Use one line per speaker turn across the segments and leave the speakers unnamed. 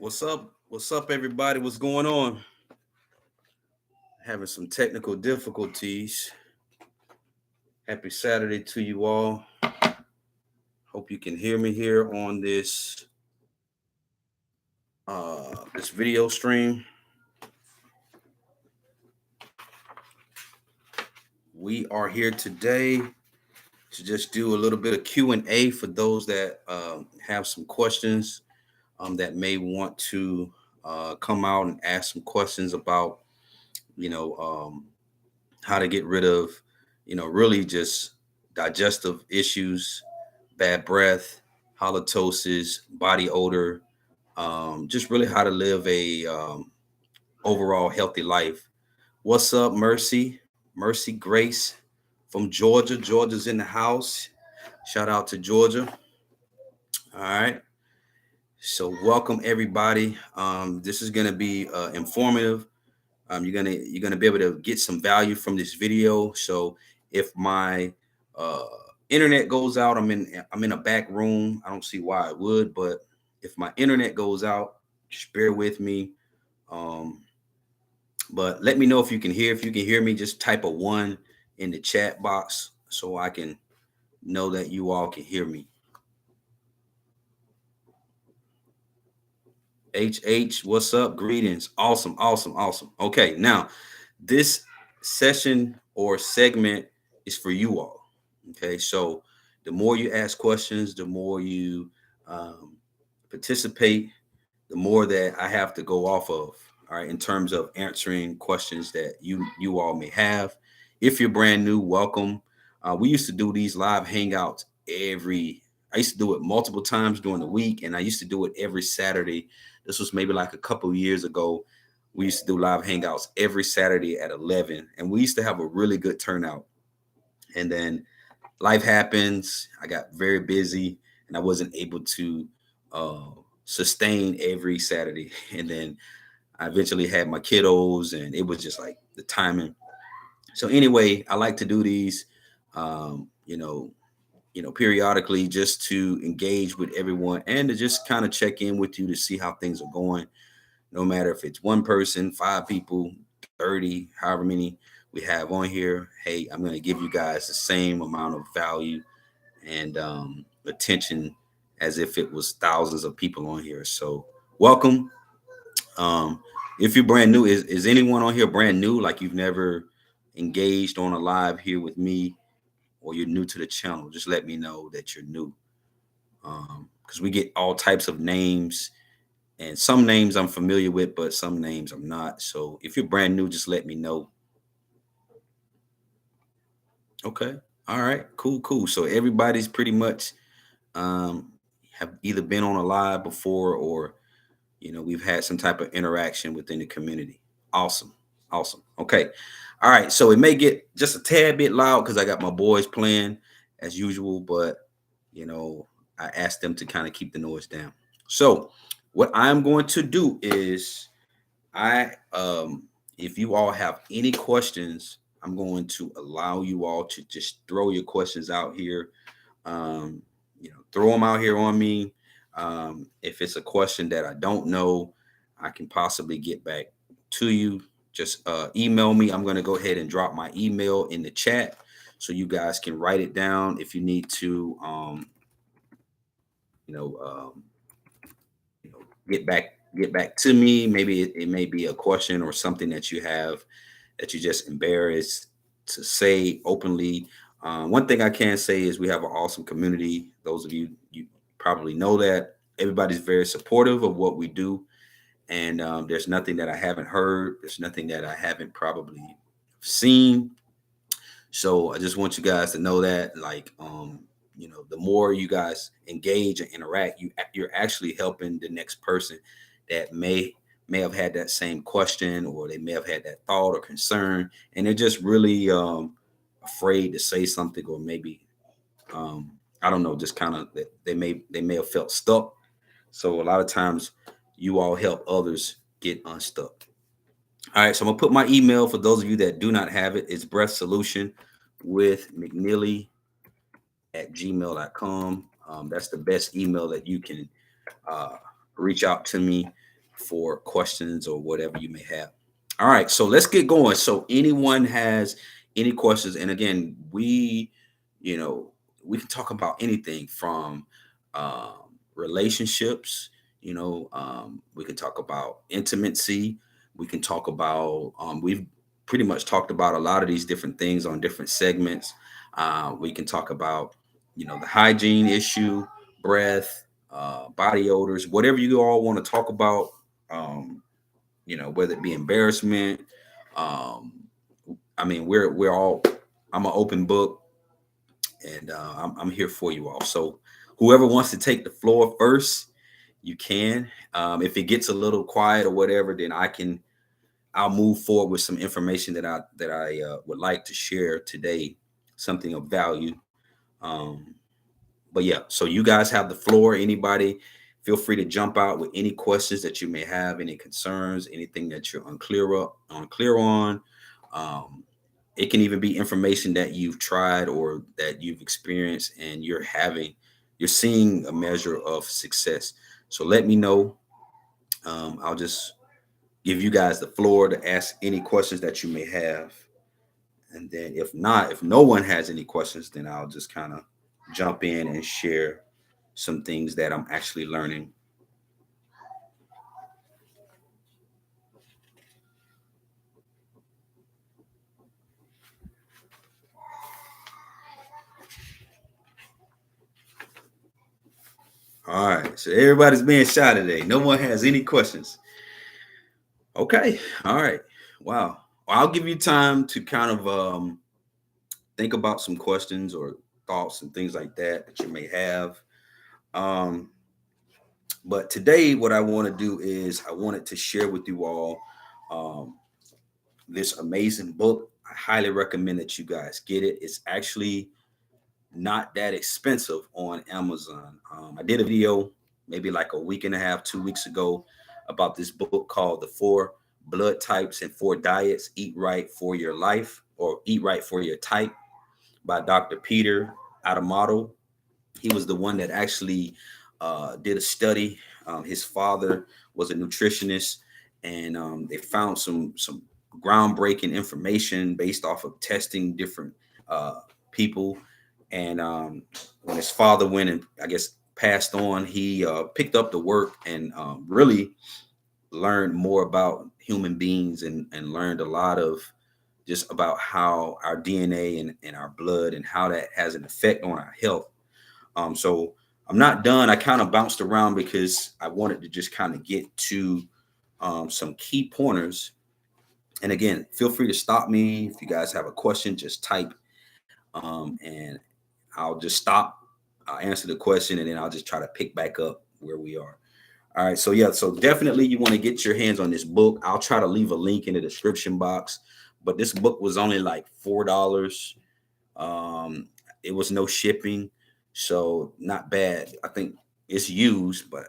What's up? What's up, everybody? What's going on? Having some technical difficulties. Happy Saturday to you all. Hope you can hear me here on this video stream. We are here today to just do a little bit of Q&A for those that have some questions that may want to come out and ask some questions about, you know, how to get rid of, really just digestive issues, bad breath, halitosis, body odor, just really how to live a overall healthy life. What's up, Mercy? Mercy Grace from Georgia. Georgia's in the house. Shout out to Georgia. All right. So welcome everybody. This is gonna be informative. You're gonna be able to get some value from this video. So if my uh, internet goes out, I'm in a back room. I don't see why it would, but if my internet goes out, just bear with me. Um, but let me know if you can hear. If you can hear me, just type a one in the chat box so I can know that you all can hear me. HH, what's up? Greetings. Awesome, awesome, awesome. Okay, now this session or segment is for you all. Okay, so the more you ask questions, the more you um, participate, the more that I have to go off of. All right, in terms of answering questions that you all may have. If you're brand new, welcome. We used to do these live hangouts every. I used to do it multiple times during the week, and I used to do it every Saturday. This was maybe like a couple of years ago. We used to do live hangouts every Saturday at 11, and we used to have a really good turnout. And then life happens. I got very busy, and I wasn't able to uh, sustain every Saturday. And then I eventually had my kiddos, and it was just like the timing. So anyway, I like to do these, um, you know, periodically just to engage with everyone and to just kind of check in with you to see how things are going. No matter if it's one person, five people, 30, however many we have on here. Hey, I'm going to give you guys the same amount of value and attention as if it was thousands of people on here. So welcome. Um, if you're brand new, is anyone on here brand new? Like you've never engaged on a live here with me, or you're new to the channel? Just let me know that you're new. Because we get all types of names, and some names I'm familiar with, but some names I'm not. So if you're brand new, just let me know. Okay. All right. Cool. Cool. So everybody's pretty much have either been on a live before, or we've had some type of interaction within the community. Awesome. Awesome. Okay. All right. So it may get just a tad bit loud because I got my boys playing as usual, but I asked them to kind of keep the noise down. So what I'm going to do is if you all have any questions, I'm going to allow you all to just throw your questions out here. Um, throw them out here on me. If it's a question that I don't know, I can possibly get back to you. Just email me. I'm going to go ahead and drop my email in the chat so you guys can write it down if you need to. You know, um, get back to me. Maybe it may be a question or something that you have that you just embarrassed to say openly. One thing I can say is we have an awesome community. Those of you probably know that everybody's very supportive of what we do, and there's nothing that I haven't heard. There's nothing that I haven't probably seen. So I just want you guys to know that, like, the more you guys engage and interact, you're actually helping the next person that may have had that same question, or they may have had that thought or concern, and they're just really afraid to say something, or maybe I don't know, just kind of they may have felt stuck. So a lot of times, you all help others get unstuck. All right, so I'm gonna put my email for those of you that do not have it. It's breath solution with McNeely at gmail.com. That's the best email that you can uh, reach out to me. for questions or whatever you may have. All right, so let's get going. So anyone has any questions, and again, you know, we can talk about anything from relationships. We can talk about intimacy. We can talk about. We've pretty much talked about a lot of these different things on different segments. We can talk about, the hygiene issue, breath, body odors, whatever you all want to talk about. Um, whether it be embarrassment. Um, I mean, we're all. I'm an open book, and I'm here for you all. So, whoever wants to take the floor first, you can. If it gets a little quiet or whatever, then I'll move forward with some information that I would like to share today, something of value. Um, but yeah, so you guys have the floor. Anybody, feel free to jump out with any questions that you may have, any concerns, anything that you're unclear on. Um, it can even be information that you've tried or that you've experienced, and you're seeing a measure of success. So let me know. I'll just give you guys the floor to ask any questions that you may have. And then if no one has any questions, then I'll just kind of jump in and share some things that I'm actually learning. All right. So everybody's being shy today. No one has any questions. Okay. All right. Wow. Well, I'll give you time to kind of think about some questions or thoughts and things like that you may have. Um, but today, what I want to do is I wanted to share with you all um, this amazing book. I highly recommend that you guys get it. It's actually not that expensive on Amazon. I did a video maybe like a week and a half, 2 weeks ago about this book called The Four Blood Types and Four Diets: Eat Right for Your Life, or Eat Right for Your Type, by Dr. Peter Adamato. He was the one that actually did a study. His father was a nutritionist, and they found some groundbreaking information based off of testing different uh, people. And when his father went and I guess passed on, he picked up the work and really learned more about human beings, and learned a lot of just about how our DNA and our blood and how that has an effect on our health. So I'm not done. I kind of bounced around because I wanted to just kind of get to some key pointers. And again, feel free to stop me if you guys have a question. Just type, and I'll just stop. I'll answer the question, and then I'll just try to pick back up where we are. All right. So yeah. So definitely, you want to get your hands on this book. I'll try to leave a link in the description box. But this book was only like $4. Um, it was no shipping, so not bad. I think it's used, but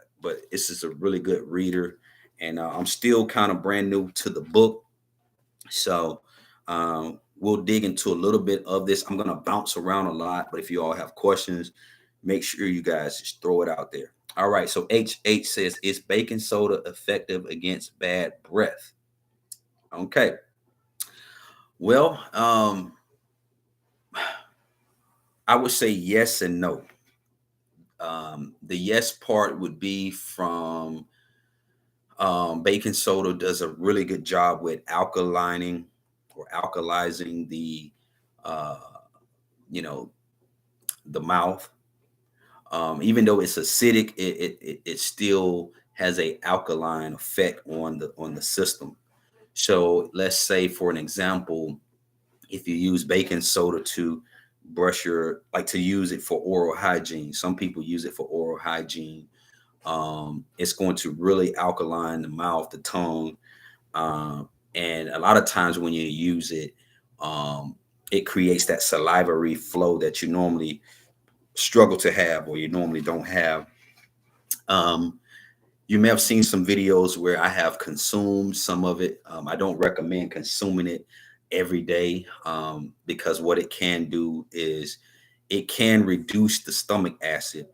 this is a really good reader, and I'm still kind of brand new to the book, so we'll dig into a little bit of this. I'm gonna bounce around a lot, but if you all have questions, make sure you guys just throw it out there. All right. So H says, "Is baking soda effective against bad breath?" Okay. Well, I would say yes and no. The yes part would be from baking soda does a really good job with alkalining or alkalizing uh, you know, the mouth. Even though it's acidic, it still has a alkaline effect on the system. So let's say, for an example, if you use baking soda to to use it for oral hygiene. Some people use it for oral hygiene. It's going to really alkaline the mouth, the tongue, and a lot of times when you use it, um, it creates that salivary flow that you normally struggle to have, or you normally don't have. Um, you may have seen some videos where I have consumed some of it. I don't recommend consuming it every day, because what it can do is it can reduce the stomach acid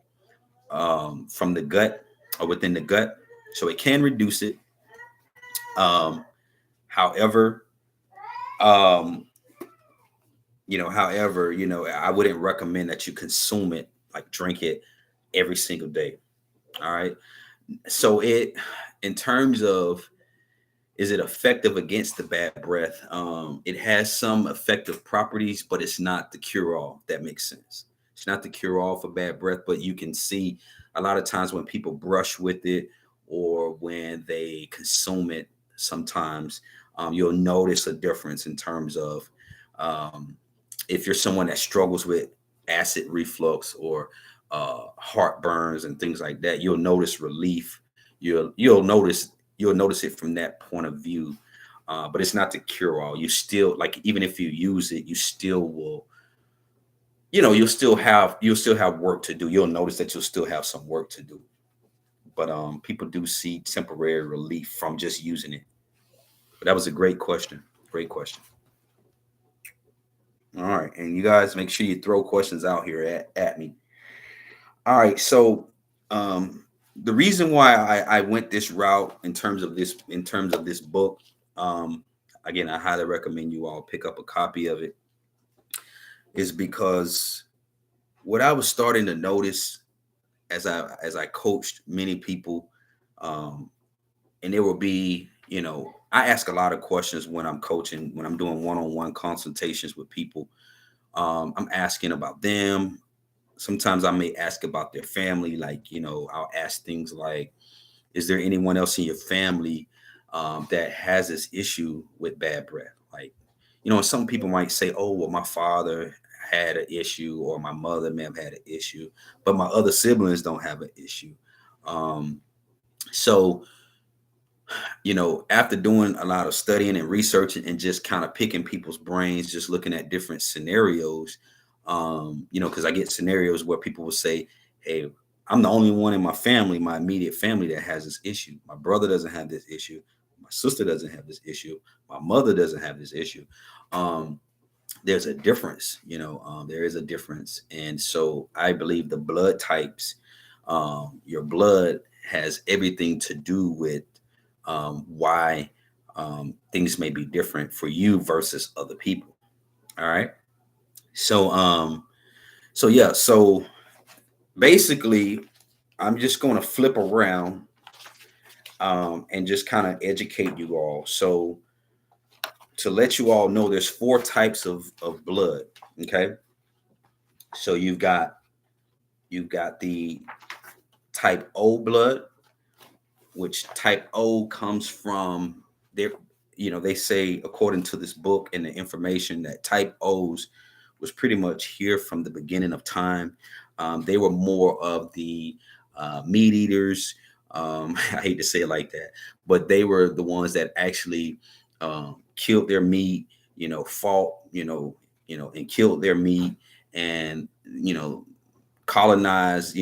from the gut or within the gut. So it can reduce it. Um, however, um, I wouldn't recommend that you consume it, like drink it every single day. All right. So in terms of, is it effective against the bad breath? It has some effective properties, but it's not the cure all. That makes sense. It's not the cure all for bad breath, but you can see a lot of times when people brush with it or when they consume it, sometimes you'll notice a difference in terms of, um, if you're someone that struggles with acid reflux or heartburns and things like that, you'll notice relief. You'll notice it from that point of view. But it's not the cure all. You still, like, even if you use it, you still will, you'll still have work to do. You'll notice that you'll still have some work to do. But people do see temporary relief from just using it. But that was a great question. Great question. All right. And you guys make sure you throw questions out here at me. All right. So the reason why I went this route in terms of this book, um, again, I highly recommend you all pick up a copy of it, is because what I was starting to notice as I coached many people, um, and there will be, I ask a lot of questions when I'm coaching, when I'm doing one-on-one consultations with people. I'm asking about them. Sometimes I may ask about their family, like, I'll ask things like, is there anyone else in your family that has this issue with bad breath? Like, some people might say, oh, well, my father had an issue, or my mother may have had an issue, but my other siblings don't have an issue. Um, so, after doing a lot of studying and researching and just kind of picking people's brains, just looking at different scenarios, because I get scenarios where people will say, hey, I'm the only one in my immediate family that has this issue. My brother doesn't have this issue. My sister doesn't have this issue. My mother doesn't have this issue. Um, there's a difference, there is a difference. And so I believe the blood types, your blood has everything to do with why things may be different for you versus other people. All right. So, yeah. So basically, I'm just going to flip around and just kind of educate you all. So, to let you all know, there's four types of blood. Okay. So you've got the type O blood, which type O comes from their, they say, according to this book and the information, that type O's was pretty much here from the beginning of time. They were more of the meat eaters. I hate to say it like that, but they were the ones that actually killed their meat, fought, and killed their meat, and colonized,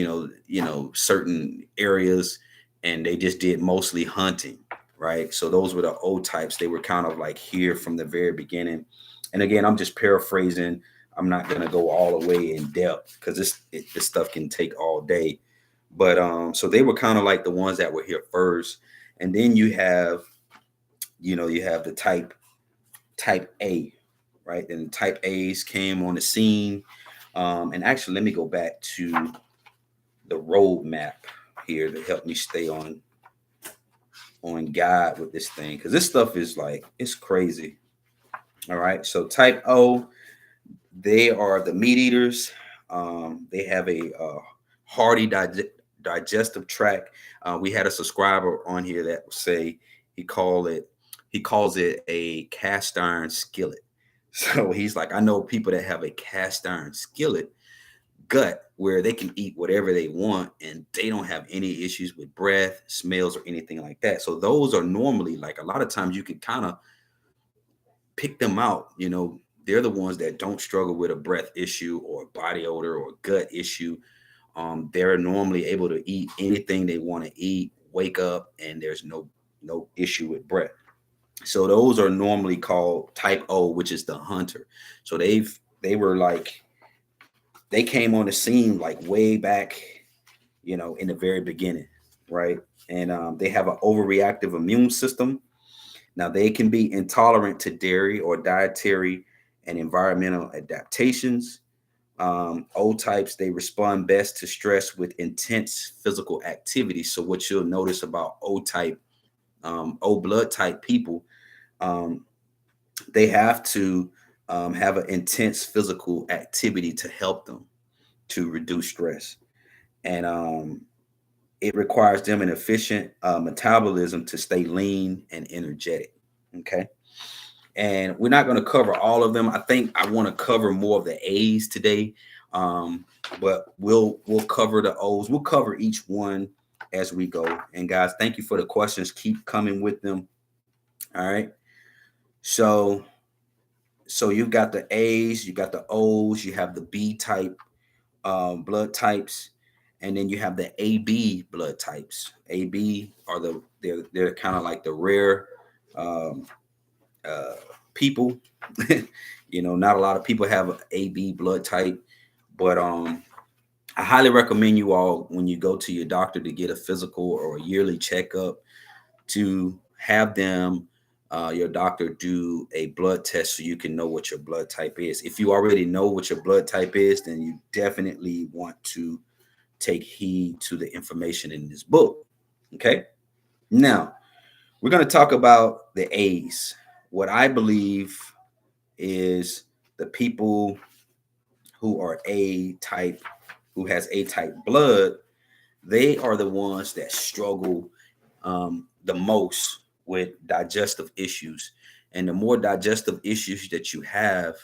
certain areas, and they just did mostly hunting, right? So those were the O types. They were kind of like here from the very beginning. And again, I'm just paraphrasing. I'm not going to go all the way in depth because this stuff can take all day. But so they were kind of like the ones that were here first. And then you have the type A, right? And type A's came on the scene. And actually, let me go back to the roadmap here to help me stay on guide with this thing, because this stuff is like, it's crazy. All right. So type O, they are the meat eaters. They have a hardy digestive tract. We had a subscriber on here that would say he calls it a cast iron skillet. So he's like, I know people that have a cast iron skillet gut where they can eat whatever they want and they don't have any issues with breath, smells, or anything like that. So those are normally, like, a lot of times you can kind of pick them out. They're the ones that don't struggle with a breath issue or body odor or gut issue. They're normally able to eat anything they want to eat, wake up, and there's no issue with breath. So those are normally called type O, which is the hunter. So they were like, they came on the scene like way back, in the very beginning. right? And they have an overreactive immune system. Now, they can be intolerant to dairy or dietary and environmental adaptations. O types, they respond best to stress with intense physical activity. So, what you'll notice about O type, O blood type people, um, they have to have an intense physical activity to help them to reduce stress. And it requires them an efficient metabolism to stay lean and energetic. Okay. And we're not going to cover all of them. I think I want to cover more of the A's today, um, but we'll cover the O's. We'll cover each one as we go. And guys, thank you for the questions. Keep coming with them. All right. So you've got the A's, you got the O's, you have the B type blood types, and then you have the AB blood types. AB are they're kind of like the rare um, uh, people. Not a lot of people have an AB blood type, but I highly recommend you all when you go to your doctor to get a physical or a yearly checkup to have them your doctor do a blood test so you can know what your blood type is. If you already know what your blood type is, then you definitely want to take heed to the information in this book. Okay. Now, we're going to talk about the A's. What I believe is the people who are A type, who has A type blood, they are the ones that struggle the most with digestive issues. And the more digestive issues that you have,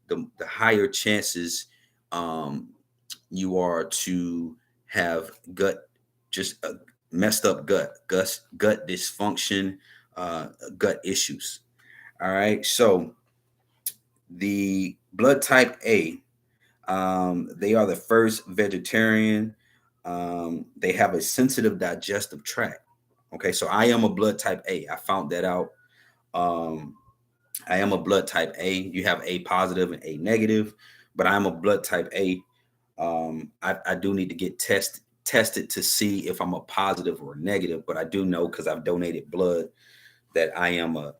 the higher chances um, you are to have just messed up gut dysfunction, gut issues. All right. So the blood type A, they are the first vegetarian. They have a sensitive digestive tract. Okay, so I am a blood type A. I found that out. Um, I am a blood type A. You have A positive and A negative, but I'm a blood type A. I do need to get tested to see if I'm a positive or a negative, but I do know because I've donated blood that I am a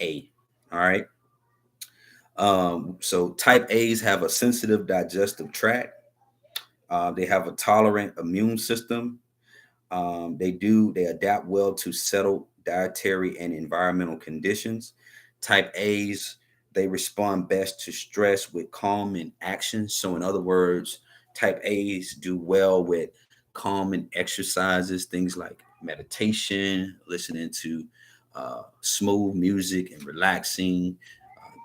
A. All right. So type A's have a sensitive digestive tract. They have a tolerant immune system. They adapt well to settled dietary and environmental conditions. Type A's, they respond best to stress with calm and action. So in other words, type A's do well with calm and exercises, things like meditation, listening to smooth music and relaxing,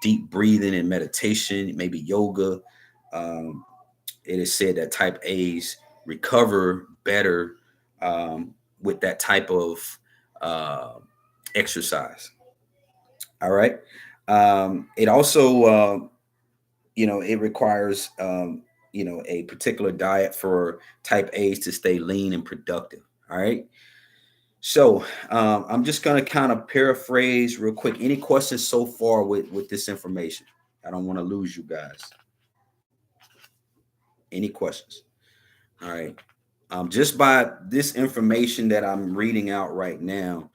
deep breathing and meditation, maybe yoga. Um, it is said that type A's recover better with that type of uh, exercise. All right. It also, it requires, a particular diet for type A's to stay lean and productive. All right. So I'm just going to kind of paraphrase real quick. Any questions so far with this information? I don't want to lose you guys. Any questions? All right. Just by this information that I'm reading out right now,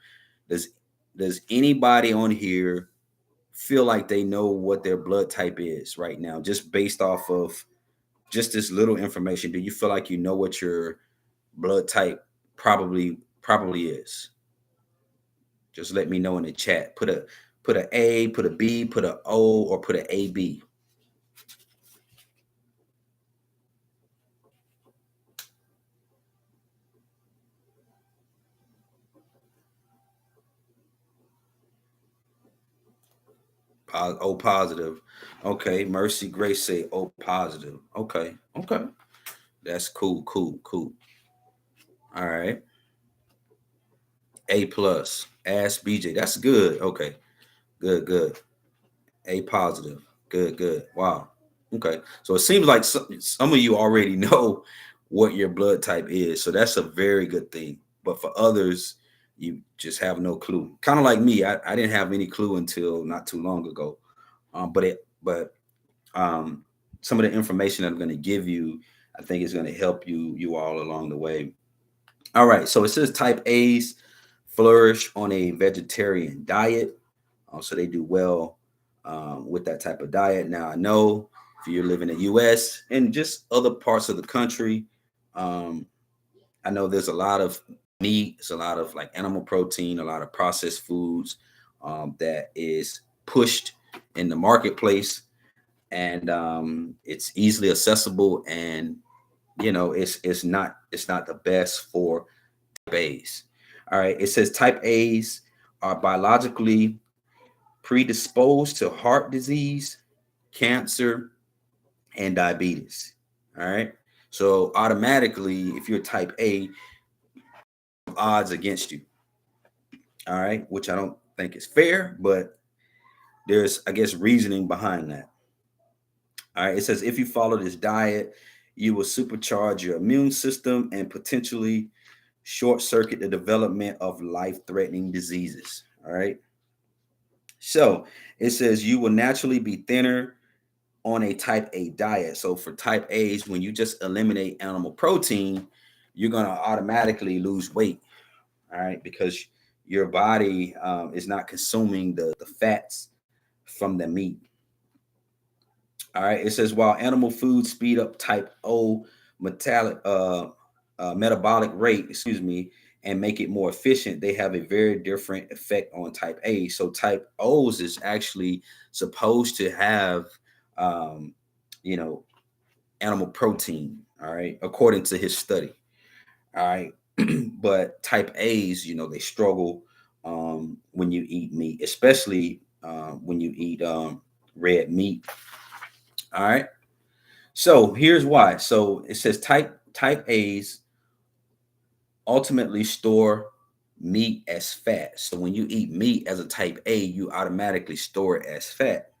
does does anybody on here feel like they know what their blood type is right now, just based off of just this little information? Do you feel like you know what your blood type probably is? Just let me know in the chat. Put a A, put a B, put a O, or put a AB. O positive. Okay. Mercy Grace say O positive. Okay. Okay. That's cool. Cool. Cool. All right. A plus. Ask BJ. That's good. Okay. Good. Good. A positive. Good. Good. Wow. Okay. So it seems like some of you already know what your blood type is. So that's a very good thing. But for others, you just have no clue. Kind of like me. I didn't have any clue until not too long ago. But um, some of the information I'm going to give you, I think is going to help you all along the way. All right, so it says type A's flourish on a vegetarian diet. So they do well with that type of diet. Now, I know if you live in the US and just other parts of the country, um, I know there's a lot of meat, there's a lot of like animal protein, a lot of processed foods that is pushed in the marketplace, and it's easily accessible, and it's not the best for type A's. All right, it says type A's are biologically predisposed to heart disease, cancer, and diabetes. All right. So automatically, if you're type A, odds against you. All right. Which I don't think is fair, but there's, I guess, reasoning behind that. All right. It says if you follow this diet, you will supercharge your immune system and potentially short circuit the development of life threatening diseases. All right. So it says you will naturally be thinner on a type A diet. So for type A's, when you just eliminate animal protein, you're going to automatically lose weight. All right. Because your body is not consuming the fats from the meat. All right. It says while animal foods speed up type O metabolic rate, excuse me, and make it more efficient, they have a very different effect on type A. So type O's is actually supposed to have, um, you know, animal protein. All right, according to his study. All right, but type A's, they struggle when you eat meat, especially when you eat red meat. All right. So here's why. So it says type A's ultimately store meat as fat. So when you eat meat as a type A, you automatically store it as fat.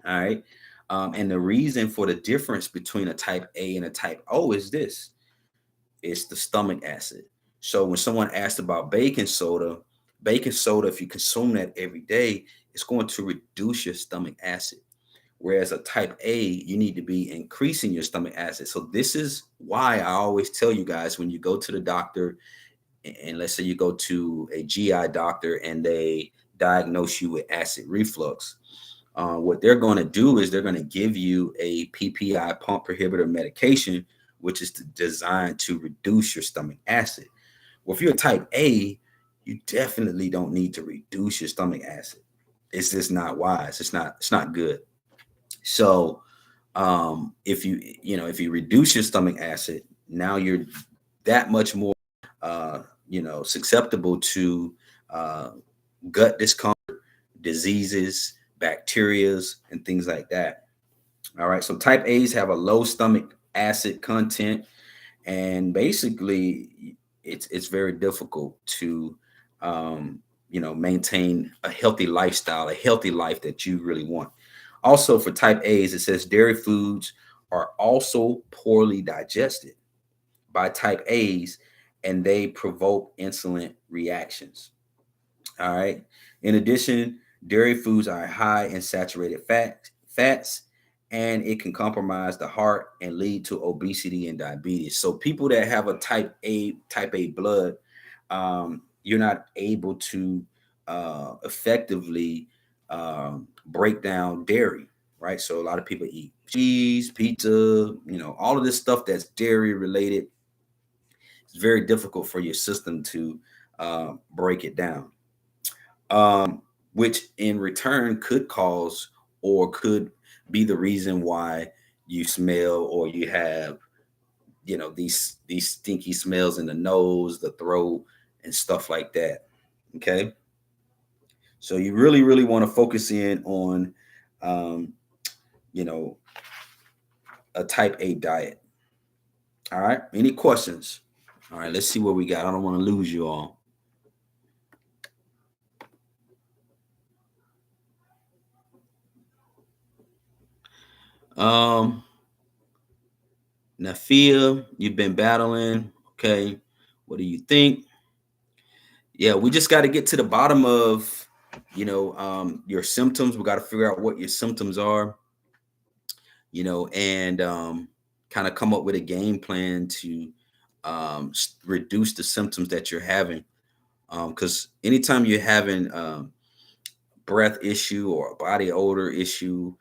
All right. And the reason for the difference between a type A and a type O is this: it's the stomach acid. So when someone asked about baking soda, if you consume that every day, it's going to reduce your stomach acid. Whereas a type A, you need to be increasing your stomach acid. So this is why I always tell you guys when you go to the doctor, and let's say you go to a GI doctor and they diagnose you with acid reflux, what they're going to do is they're going to give you a PPI, pump prohibitor medication, which is designed to reduce your stomach acid. Well, if you're a type A, you definitely don't need to reduce your stomach acid. It's just not wise. It's not good. So if you reduce your stomach acid, now you're that much more susceptible to uh, gut discomfort, diseases, bacterias, and things like that. All right. So type A's have a low stomach acid content, and basically, it's very difficult to maintain a healthy lifestyle, a healthy life that you really want. Also, for type A's, it says dairy foods are also poorly digested by type A's, and they provoke insulin reactions. All right. In addition, dairy foods are high in saturated fats, and it can compromise the heart and lead to obesity and diabetes. So people that have a type A blood, you're not able to effectively break down dairy, right? So a lot of people eat cheese, pizza, all of this stuff that's dairy related. It's very difficult for your system to break it down, which in return could cause or could be the reason why you smell or you have these stinky smells in the nose, the throat, and stuff like that. Okay, so you really really want to focus in on um, you know a type A diet. All right, any questions? All right, let's see what we got. I don't want to lose you all. um Nafia, you've been battling. Okay. What do you think? Yeah, we just got to get to the bottom of, your symptoms. We got to figure out what your symptoms are, and kind of come up with a game plan to reduce the symptoms that you're having. Because anytime you're having breath issue or a body odor issue,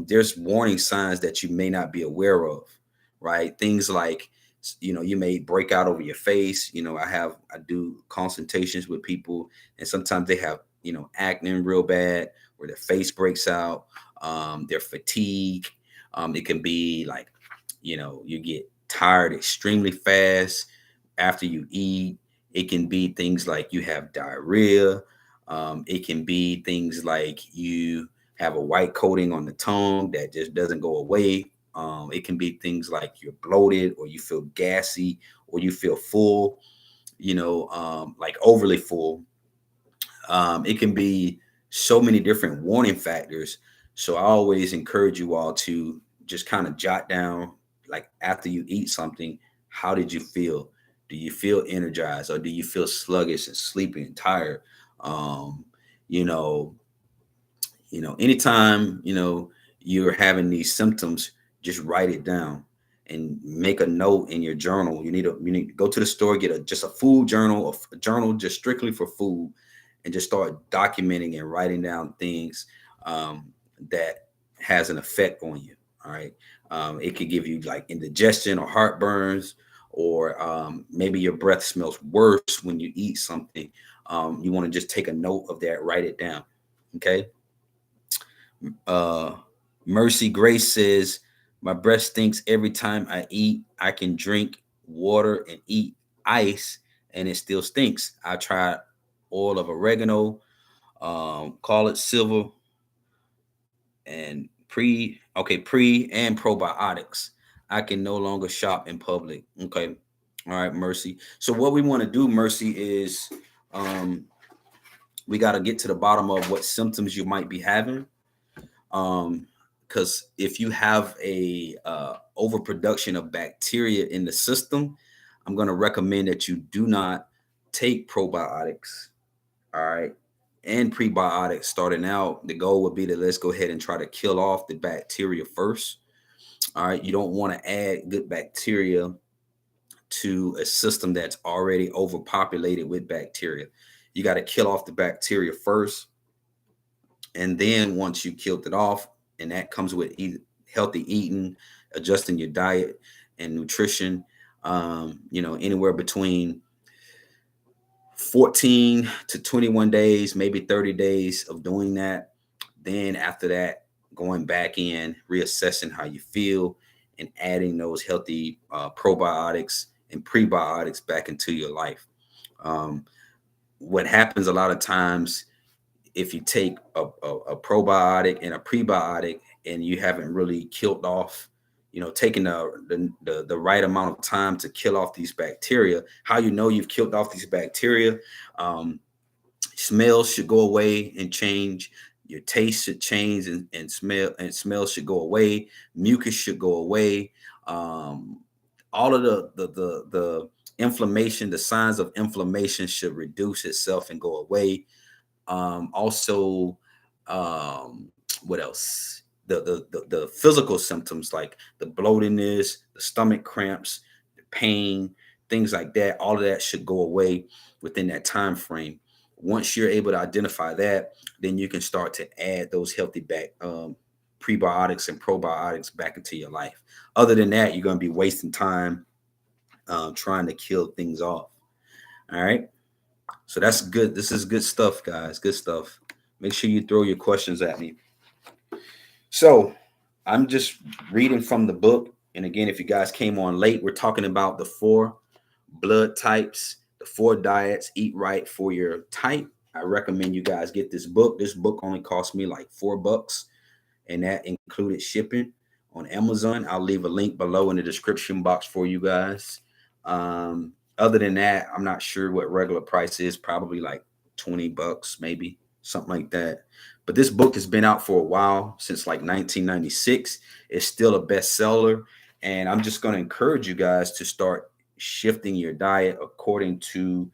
there's warning signs that you may not be aware of, right? Things like, you may break out over your face. I do consultations with people, and sometimes they have, acne real bad, where their face breaks out, their fatigue. It can be like, you get tired extremely fast after you eat. It can be things like you have diarrhea. It can be things like you have a white coating on the tongue that just doesn't go away. It can be things like you're bloated, or you feel gassy, or you feel full, like overly full. It can be so many different warning factors. So I always encourage you all to just kind of jot down, like after you eat something, how did you feel? Do you feel energized, or do you feel sluggish and sleepy and tired? Um, you know, anytime, you're having these symptoms, just write it down and make a note in your journal. You need to go to the store, get just a food journal, a journal just strictly for food, and just start documenting and writing down things um, that has an effect on you. All right. It could give you like indigestion or heartburns, or maybe your breath smells worse when you eat something. You want to just take a note of that, write it down. Okay. uh Mercy Grace says, my breath stinks every time I eat. I can drink water and eat ice and it still stinks. I tried oil of oregano, call it silver, and pre and probiotics. I can no longer shop in public. Okay. All right, Mercy. So what we want to do, Mercy, is we got to get to the bottom of what symptoms you might be having. Because if you have a overproduction of bacteria in the system, I'm going to recommend that you do not take probiotics. All right. And prebiotics starting out, the goal would be to let's go ahead and try to kill off the bacteria first. All right. You don't want to add good bacteria to a system that's already overpopulated with bacteria. You got to kill off the bacteria first, and then once you killed it off, and that comes with healthy eating, adjusting your diet and nutrition, anywhere between 14 to 21 days, maybe 30 days of doing that. Then after that, going back in, reassessing how you feel, and adding those healthy probiotics and prebiotics back into your life. Um, what happens a lot of times, if you take a probiotic and a prebiotic and you haven't really killed off, taking the right amount of time to kill off these bacteria, how you know you've killed off these bacteria, um, smells should go away and change. Your taste should change, and smell should go away. Mucus should go away. All of the inflammation, the signs of inflammation should reduce itself and go away. Also, what else? The physical symptoms like the bloatiness, the stomach cramps, the pain, things like that. All of that should go away within that time frame. Once you're able to identify that, then you can start to add those healthy prebiotics and probiotics back into your life. Other than that, you're going to be wasting time trying to kill things off. All right. So that's good. This is good stuff, guys. Good stuff. Make sure you throw your questions at me. So I'm just reading from the book. And again, if you guys came on late, we're talking about the 4 blood types, the 4 diets, eat right for your type. I recommend you guys get this book. This book only cost me like $4, and that included shipping on Amazon. I'll leave a link below in the description box for you guys. Other than that, I'm not sure what regular price is, probably like $20, maybe something like that. But this book has been out for a while, since like 1996. It's still a bestseller. And I'm just going to encourage you guys to start shifting your diet according to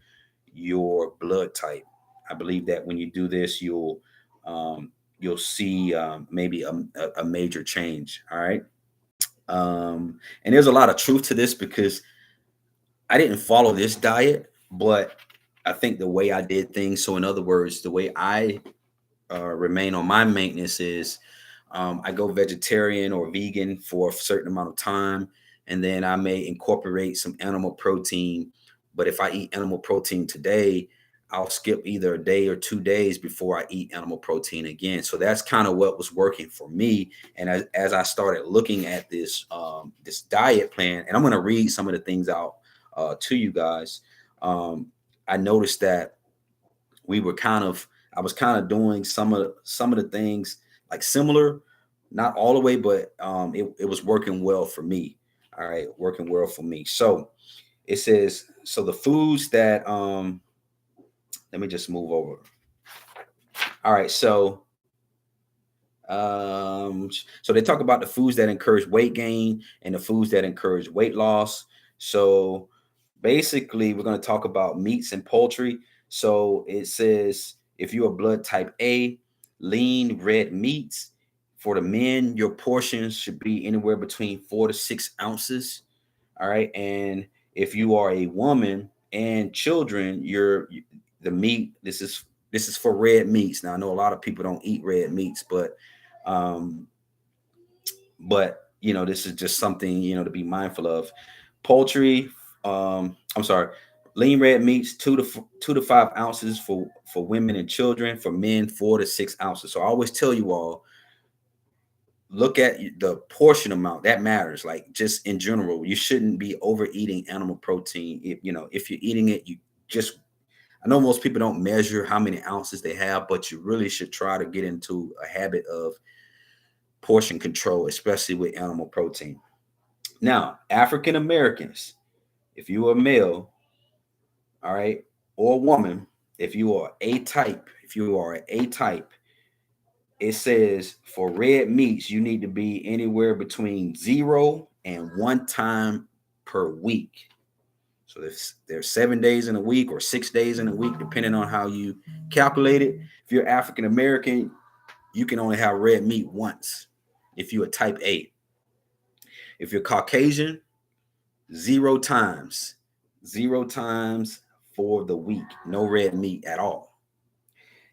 your blood type. I believe that when you do this, you'll see maybe a major change. All right. And there's a lot of truth to this, because I didn't follow this diet, but I think the way I did things. So in other words, the way I remain on my maintenance is I go vegetarian or vegan for a certain amount of time, and then I may incorporate some animal protein. But if I eat animal protein today, I'll skip either a day or 2 days before I eat animal protein again. So that's kind of what was working for me. And as I started looking at this diet plan, and I'm going to read some of the things out to you guys, um, I noticed that we were kind of I was kind of doing some of the things like similar, not all the way, but it was working well for me. All right, working well for me. So it says so the foods that let me just move over. All right, so they talk about the foods that encourage weight gain and the foods that encourage weight loss. So basically, we're going to talk about meats and poultry. So it says if you're blood type A, lean red meats. For the men, your portions should be anywhere between 4 to 6 ounces. All right. And if you are a woman and children, the meat, this is for red meats. Now I know a lot of people don't eat red meats, um, this is just something to be mindful of. Poultry, I'm sorry, lean red meats 2 to 5 ounces for women and children. For men, 4 to 6 ounces. So I always tell you all, look at the portion amount that matters. Like just in general, you shouldn't be overeating animal protein. If you're eating it, you just I know most people don't measure how many ounces they have, but you really should try to get into a habit of portion control, especially with animal protein. Now, African Americans, if you are male, all right, or woman, if you are A type, it says for red meats, you need to be anywhere between 0 and 1 time per week. So there's 7 days in a week or 6 days in a week, depending on how you calculate it. If you're African American, you can only have red meat once if you're a type A. If you're Caucasian, 0 times, 0 times for the week, no red meat at all.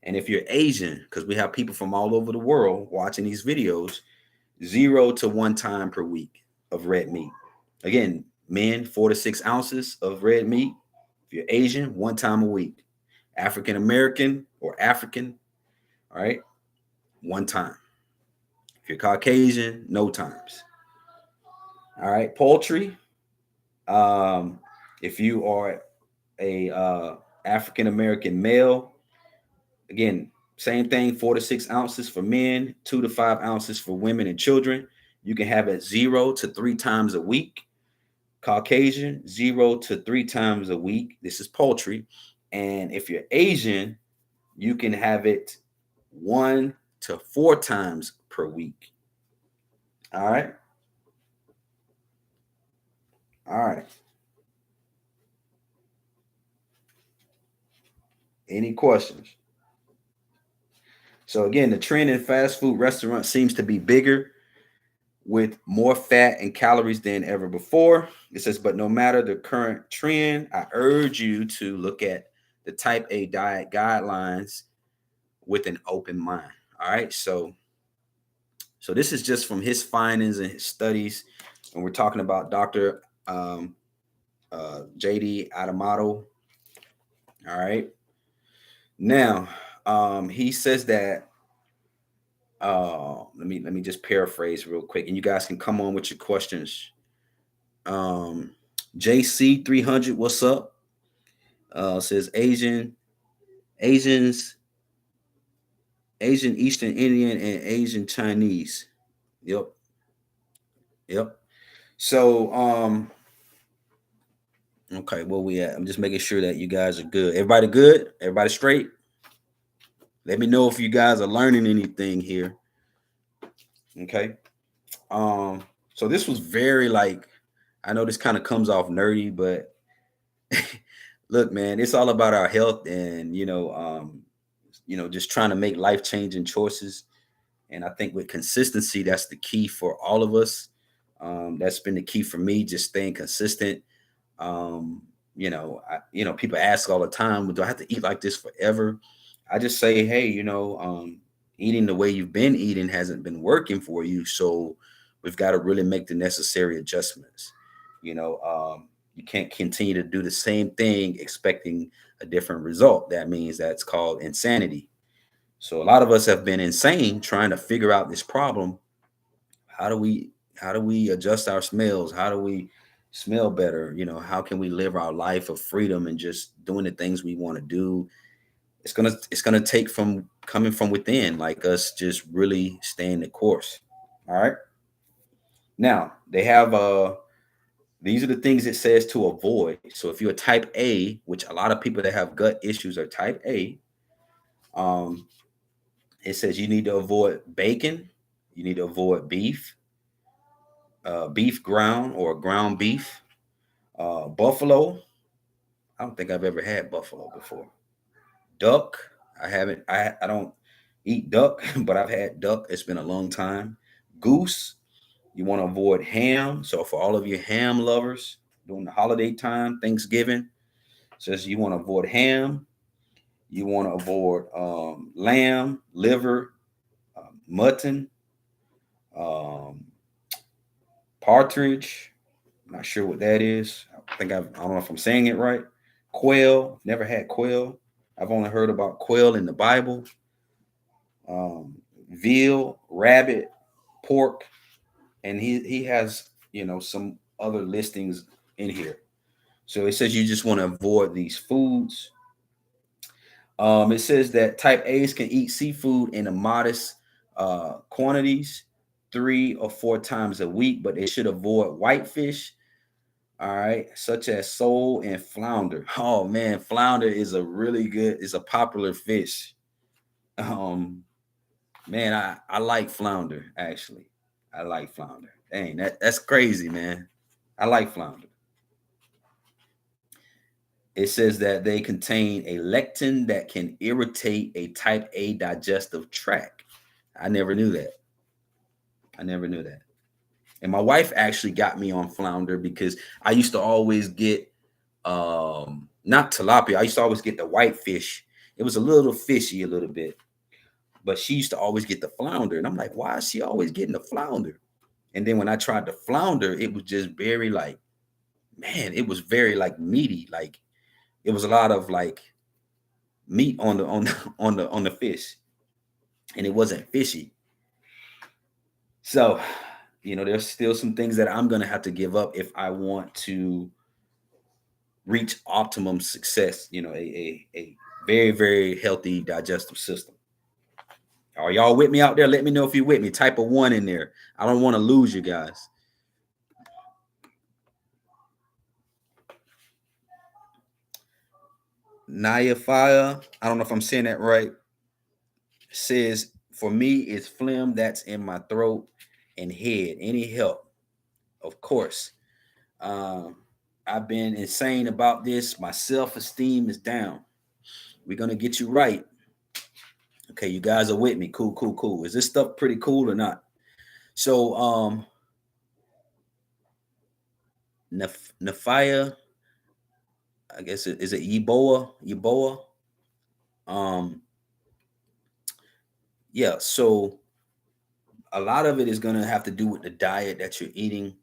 And if you're Asian, because we have people from all over the world watching these videos, 0 to 1 time per week of red meat. Again, men, 4 to 6 ounces of red meat. If you're Asian, 1 time a week. African American or African, all right, 1 time. If you're Caucasian, no times. All right, poultry. Um, if you are a African American male, again, same thing, 4 to 6 ounces for men, 2 to 5 ounces for women and children. You can have it 0 to 3 times a week. Caucasian, 0 to 3 times a week. This is poultry. And if you're Asian, you can have it 1 to 4 times per week. All right. All right. Any questions? So again, the trend in fast food restaurants seems to be bigger with more fat and calories than ever before. It says, but no matter the current trend, I urge you to look at the type A diet guidelines with an open mind. All right. So this is just from his findings and his studies. And we're talking about Dr. JD Adamato. All right. Now, he says that let me just paraphrase real quick, and you guys can come on with your questions. JC 300, what's up? Says Asians, Asian Eastern Indian, and Asian Chinese. Yep, yep. So okay, where we at? I'm just making sure that you guys are good. Everybody good? Everybody straight? Let me know if you guys are learning anything here. Okay. Um, so this was very like, I know this kind of comes off nerdy, but look, man, it's all about our health and just trying to make life-changing choices. And I think with consistency, that's the key for all of us. That's been the key for me, just staying consistent. Um, People ask all the time, do I have to eat like this forever? I just say, hey, eating the way you've been eating hasn't been working for you. So we've got to really make the necessary adjustments. You can't continue to do the same thing expecting a different result. That means that's called insanity. So a lot of us have been insane trying to figure out this problem. How do we adjust our smells? How do we smell better? How can we live our life of freedom and just doing the things we want to do? It's gonna take from coming from within, like us just really staying the course. All right. Now they have these are the things it says to avoid. So if you're a type A, which a lot of people that have gut issues are type A, um, it says you need to avoid bacon, you need to avoid beef, beef ground or ground beef, buffalo. I don't think I've ever had buffalo before. Duck. I haven't. I don't eat duck, but I've had duck. It's been a long time. Goose. You want to avoid ham. So for all of you ham lovers during the holiday time, Thanksgiving, says you want to avoid ham. You want to avoid lamb, liver, mutton, um, partridge. I'm not sure what that is. I don't know if I'm saying it right. Quail. Never had quail. I've only heard about quail in the Bible. Veal, rabbit, pork, and he has some other listings in here. So it says you just want to avoid these foods. It says that type A's can eat seafood in a modest quantities, 3 or 4 times a week, but they should avoid whitefish. All right, such as sole and flounder. Oh man, flounder is a popular fish. Um, Man, I like flounder actually. I like flounder. Dang, that's crazy, man. I like flounder. It says that they contain a lectin that can irritate a type A digestive tract. I never knew that. I never knew that. And my wife actually got me on flounder because I used to always get not tilapia. I used to always get the white fish. It was a little fishy a little bit, but she used to always get the flounder. And I'm like, why is she always getting the flounder? And then when I tried the flounder, it was just very like, man, it was very like meaty. Like it was a lot of like meat on the fish, and it wasn't fishy. So, there's still some things that I'm gonna have to give up if I want to reach optimum success. A very very healthy digestive system. Are y'all with me out there? Let me know if you're with me. Type a one in there. I don't want to lose you guys. Nayafaya, I don't know if I'm saying that right, says, for me, it's phlegm that's in my throat and head. Any help? Of course. Um, I've been insane about this. My self esteem is down. We're going to get you right. Okay, you guys are with me. Cool, cool, cool. Is this stuff pretty cool or not? So, Nafaya, I guess is it Ebola? Ebola? Um, yeah, so a lot of it is going to have to do with the diet that you're eating.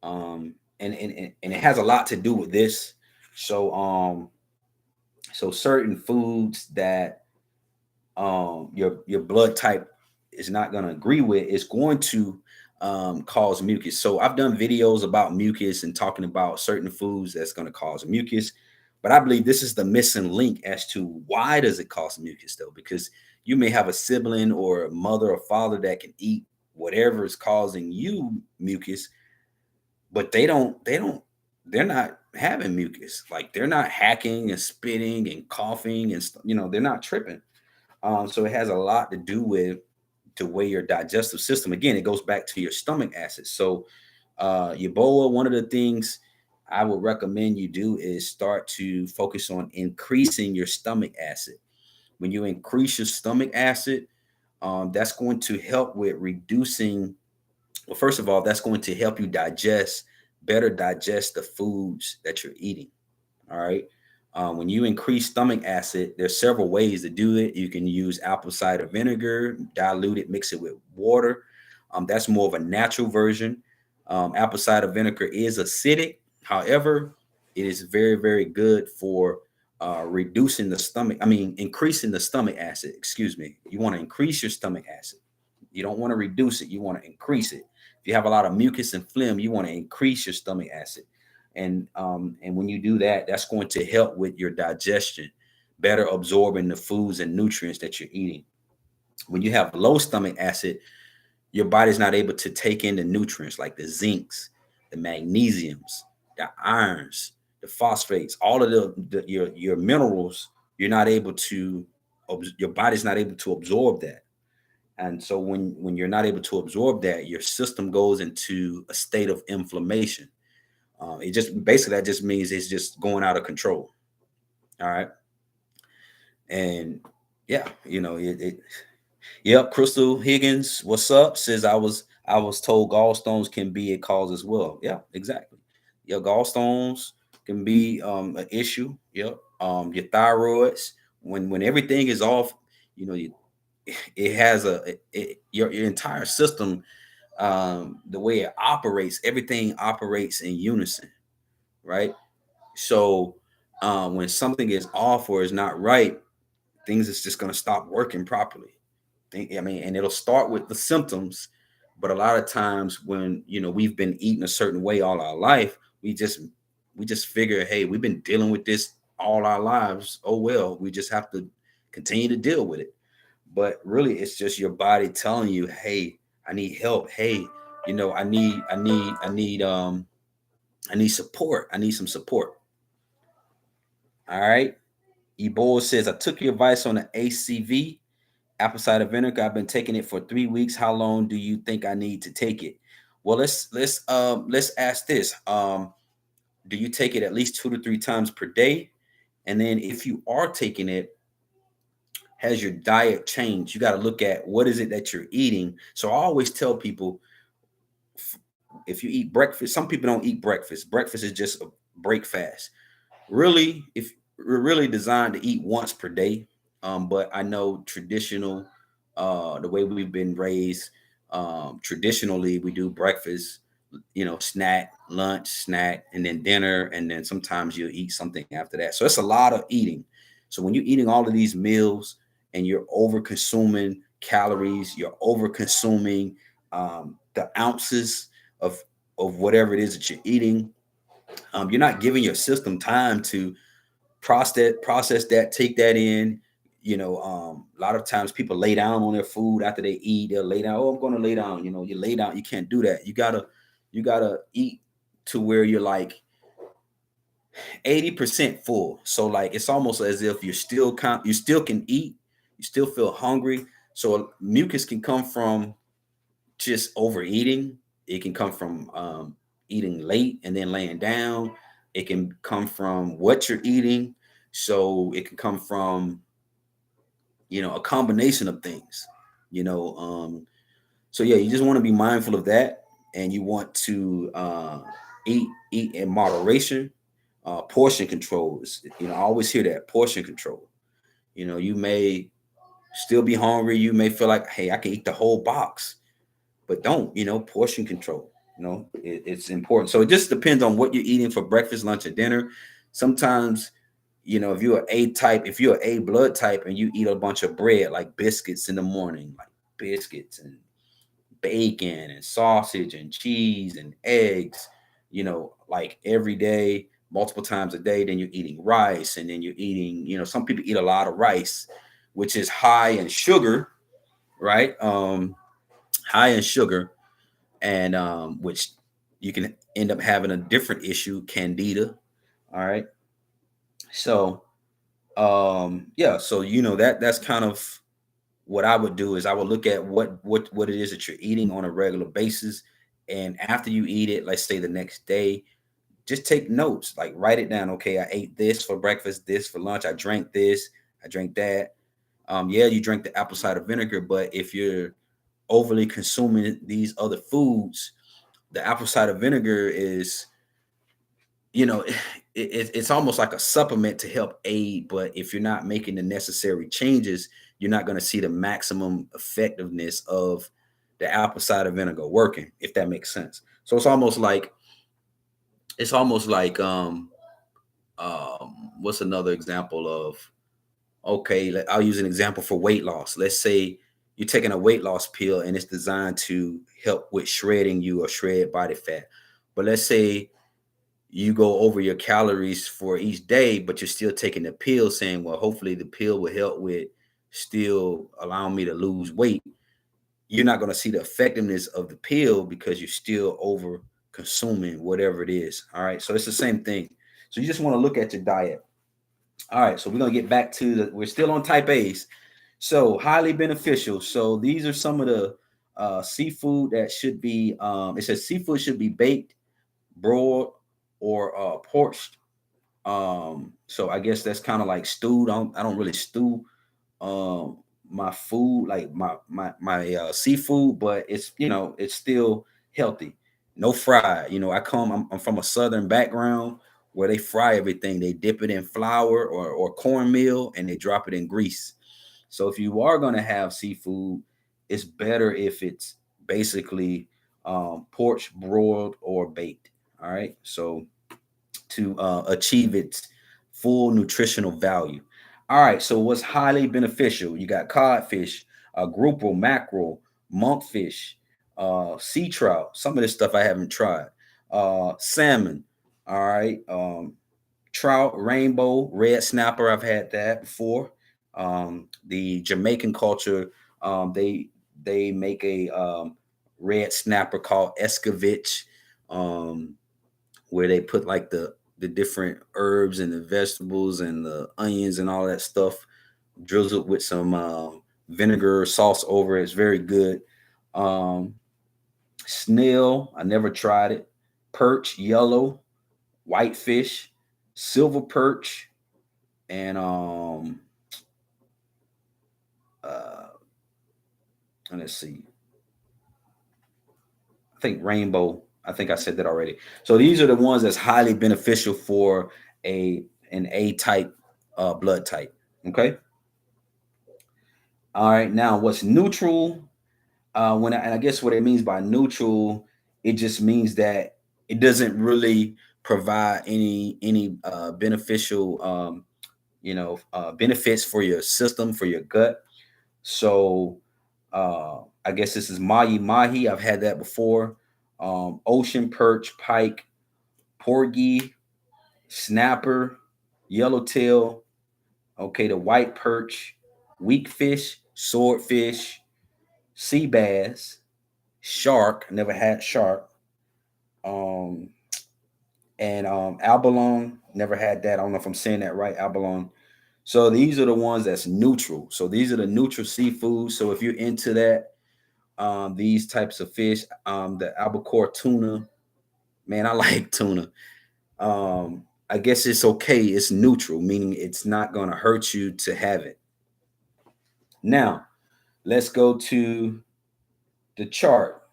And it has a lot to do with this. So so certain foods that your blood type is not going to agree with is going to cause mucus. So I've done videos about mucus and talking about certain foods that's going to cause mucus, but I believe this is the missing link as to why does it cause mucus though, because you may have a sibling or a mother or father that can eat whatever is causing you mucus, but they're not having mucus. Like they're not hacking and spitting and coughing and they're not tripping. So it has a lot to do with the way your digestive system. Again, it goes back to your stomach acid. So Ebola, one of the things I would recommend you do is start to focus on increasing your stomach acid. When you increase your stomach acid, that's going to help with reducing. Well, first of all, that's going to help you digest better digest the foods that you're eating. All right. When you increase stomach acid, there's several ways to do it. You can use apple cider vinegar, dilute it, mix it with water. That's more of a natural version. Apple cider vinegar is acidic. However, it is very, very good for reducing the stomach. I mean, increasing the stomach acid. Excuse me. You want to increase your stomach acid. You don't want to reduce it. You want to increase it. If you have a lot of mucus and phlegm, you want to increase your stomach acid. And when you do that, that's going to help with your digestion, better absorbing the foods and nutrients that you're eating. When you have low stomach acid, your body's not able to take in the nutrients like the zincs, the magnesiums, the irons, the phosphates, all of your minerals. You're not able to, your body's not able to absorb that. And so when you're not able to absorb that, your system goes into a state of inflammation. It just basically, that just means it's just going out of control. All right. And yeah, yep. Crystal Higgins, what's up? Says I was told gallstones can be a cause as well. Yeah, exactly. Your gallstones can be an issue. Yep. Your thyroids, when everything is off, you, it has your entire system, the way it operates, everything operates in unison, right? So when something is off or is not right, things is just going to stop working properly. I mean, and it'll start with the symptoms, but a lot of times when we've been eating a certain way all our life, we just figure, hey, we've been dealing with this all our lives. Oh well, we just have to continue to deal with it. But really, it's just your body telling you, hey, I need help. Hey, I need support. I need some support. All right. Ebola says, I took your advice on the ACV, apple cider vinegar. I've been taking it for 3 weeks. How long do you think I need to take it? Well, let's ask this. Do you take it at least 2 to 3 times per day? And then if you are taking it, has your diet changed? You got to look at what is it that you're eating. So I always tell people, if you eat breakfast, some people don't eat breakfast. Breakfast is just a break fast. Really, if we're really designed to eat once per day, but I know the way we've been raised, traditionally we do breakfast, snack, lunch, snack, and then dinner, and then sometimes you'll eat something after that. So it's a lot of eating. So when you're eating all of these meals and you're over consuming calories, you're over consuming the ounces of whatever it is that you're eating, you're not giving your system time to process that, take that in. A lot of times people lay down on their food after they eat. They'll lay down. Oh, I'm going to lay down. You lay down. You can't do that. You gotta eat to where you're like 80% full. So like it's almost as if you still can eat. You still feel hungry. So mucus can come from just overeating. It can come from eating late and then laying down. It can come from what you're eating. So it can come from a combination of things. You know, so yeah, you just want to be mindful of that, and you want to eat in moderation. Portion control is, I always hear that portion control. You may still be hungry. You may feel like, hey, I can eat the whole box, but don't. Portion control. It's important. So it just depends on what you're eating for breakfast, lunch, or dinner. Sometimes, if you're if you're A blood type and you eat a bunch of bread, like biscuits in the morning, like biscuits and bacon and sausage and cheese and eggs, like every day, multiple times a day, then you're eating rice, and then you're eating, some people eat a lot of rice, which is high in sugar, right? High in sugar, and which you can end up having a different issue, candida. All right. So yeah, so that's kind of what I would do. Is I would look at what it is that you're eating on a regular basis, and after you eat it, let's say the next day, just take notes, like write it down. Okay, I ate this for breakfast, this for lunch, I drank this, I drank that. Yeah, you drink the apple cider vinegar, but if you're overly consuming these other foods, the apple cider vinegar is you know, it's almost like a supplement to help aid. But if you're not making the necessary changes, you're not going to see the maximum effectiveness of the apple cider vinegar working, if that makes sense. So it's almost like what's another example of, okay, I'll use an example for weight loss. Let's say you're taking a weight loss pill and it's designed to help with shredding you or shred body fat. But let's say you go over your calories for each day, but you're still taking the pill saying, well, hopefully the pill will help with still allowing me to lose weight. You're not going to see the effectiveness of the pill because you're still over consuming whatever it is. All right. So it's the same thing. So you just want to look at your diet. All right. So we're going to get back to we're still on type A's. So highly beneficial. So these are some of the seafood that should be, it says seafood should be baked, broiled, or porched. So I guess that's kind of like stewed. I don't really stew um my food, like my seafood, but it's, it's still healthy. No fried. I'm from a southern background where they fry everything. They dip it in flour or cornmeal and they drop it in grease. So if you are going to have seafood, it's better if it's basically porch broiled or baked. All right. So to achieve its full nutritional value. All right, so what's highly beneficial? You got codfish, grouper, mackerel, monkfish, sea trout. Some of this stuff I haven't tried. Salmon. All right, trout, rainbow, red snapper. I've had that before. The Jamaican culture, they make a red snapper called escovitch. Um, where they put like the different herbs and the vegetables and the onions and all that stuff, drizzled with some vinegar sauce over it. It's very good. Um, Snail, I never tried it. Perch, yellow, whitefish, silver perch, and uh, and let's see, I think rainbow. I think I said that already. So these are the ones that's highly beneficial for a an A type blood type. Okay. All right. Now, what's neutral? And I guess what it means by neutral, it just means that it doesn't really provide any beneficial benefits for your system, for your gut. So I guess this is mahi mahi. I've had that before. Ocean perch, pike, porgy, snapper, yellowtail. Okay, the white perch, weak fish, swordfish, sea bass, shark. Never had shark. Um, and abalone. Never had that. I don't know if I'm saying that right. Abalone. So these are the ones that's neutral. So these are the neutral seafood. So if you're into that, these types of fish, the albacore tuna, man, I like tuna. I guess it's okay. It's neutral, meaning it's not going to hurt you to have it. Now, let's go to the chart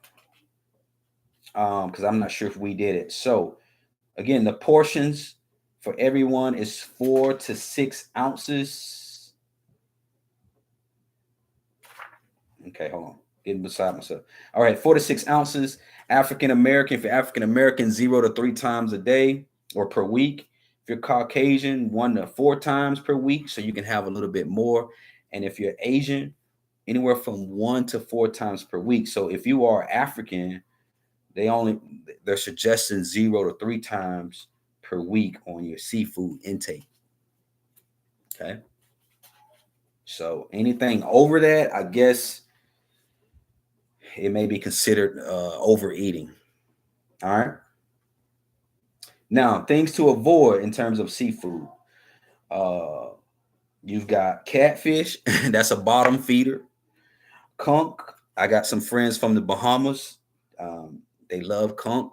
because I'm not sure if we did it. So, again, the portions for everyone is 4 to 6 ounces. Okay, hold on. Getting beside myself. All right, 4 to 6 ounces. African American, for African American, 0 to 3 times a day or per week. If you're Caucasian, 1 to 4 times per week, so you can have a little bit more. And if you're Asian, anywhere from 1 to 4 times per week. So if you are African, they're suggesting 0 to 3 times per week on your seafood intake. Okay. So anything over that, I guess it may be considered overeating. All right. Now, things to avoid in terms of seafood. Uh, you've got catfish, that's a bottom feeder. Conch, I got some friends from the Bahamas. They love conch.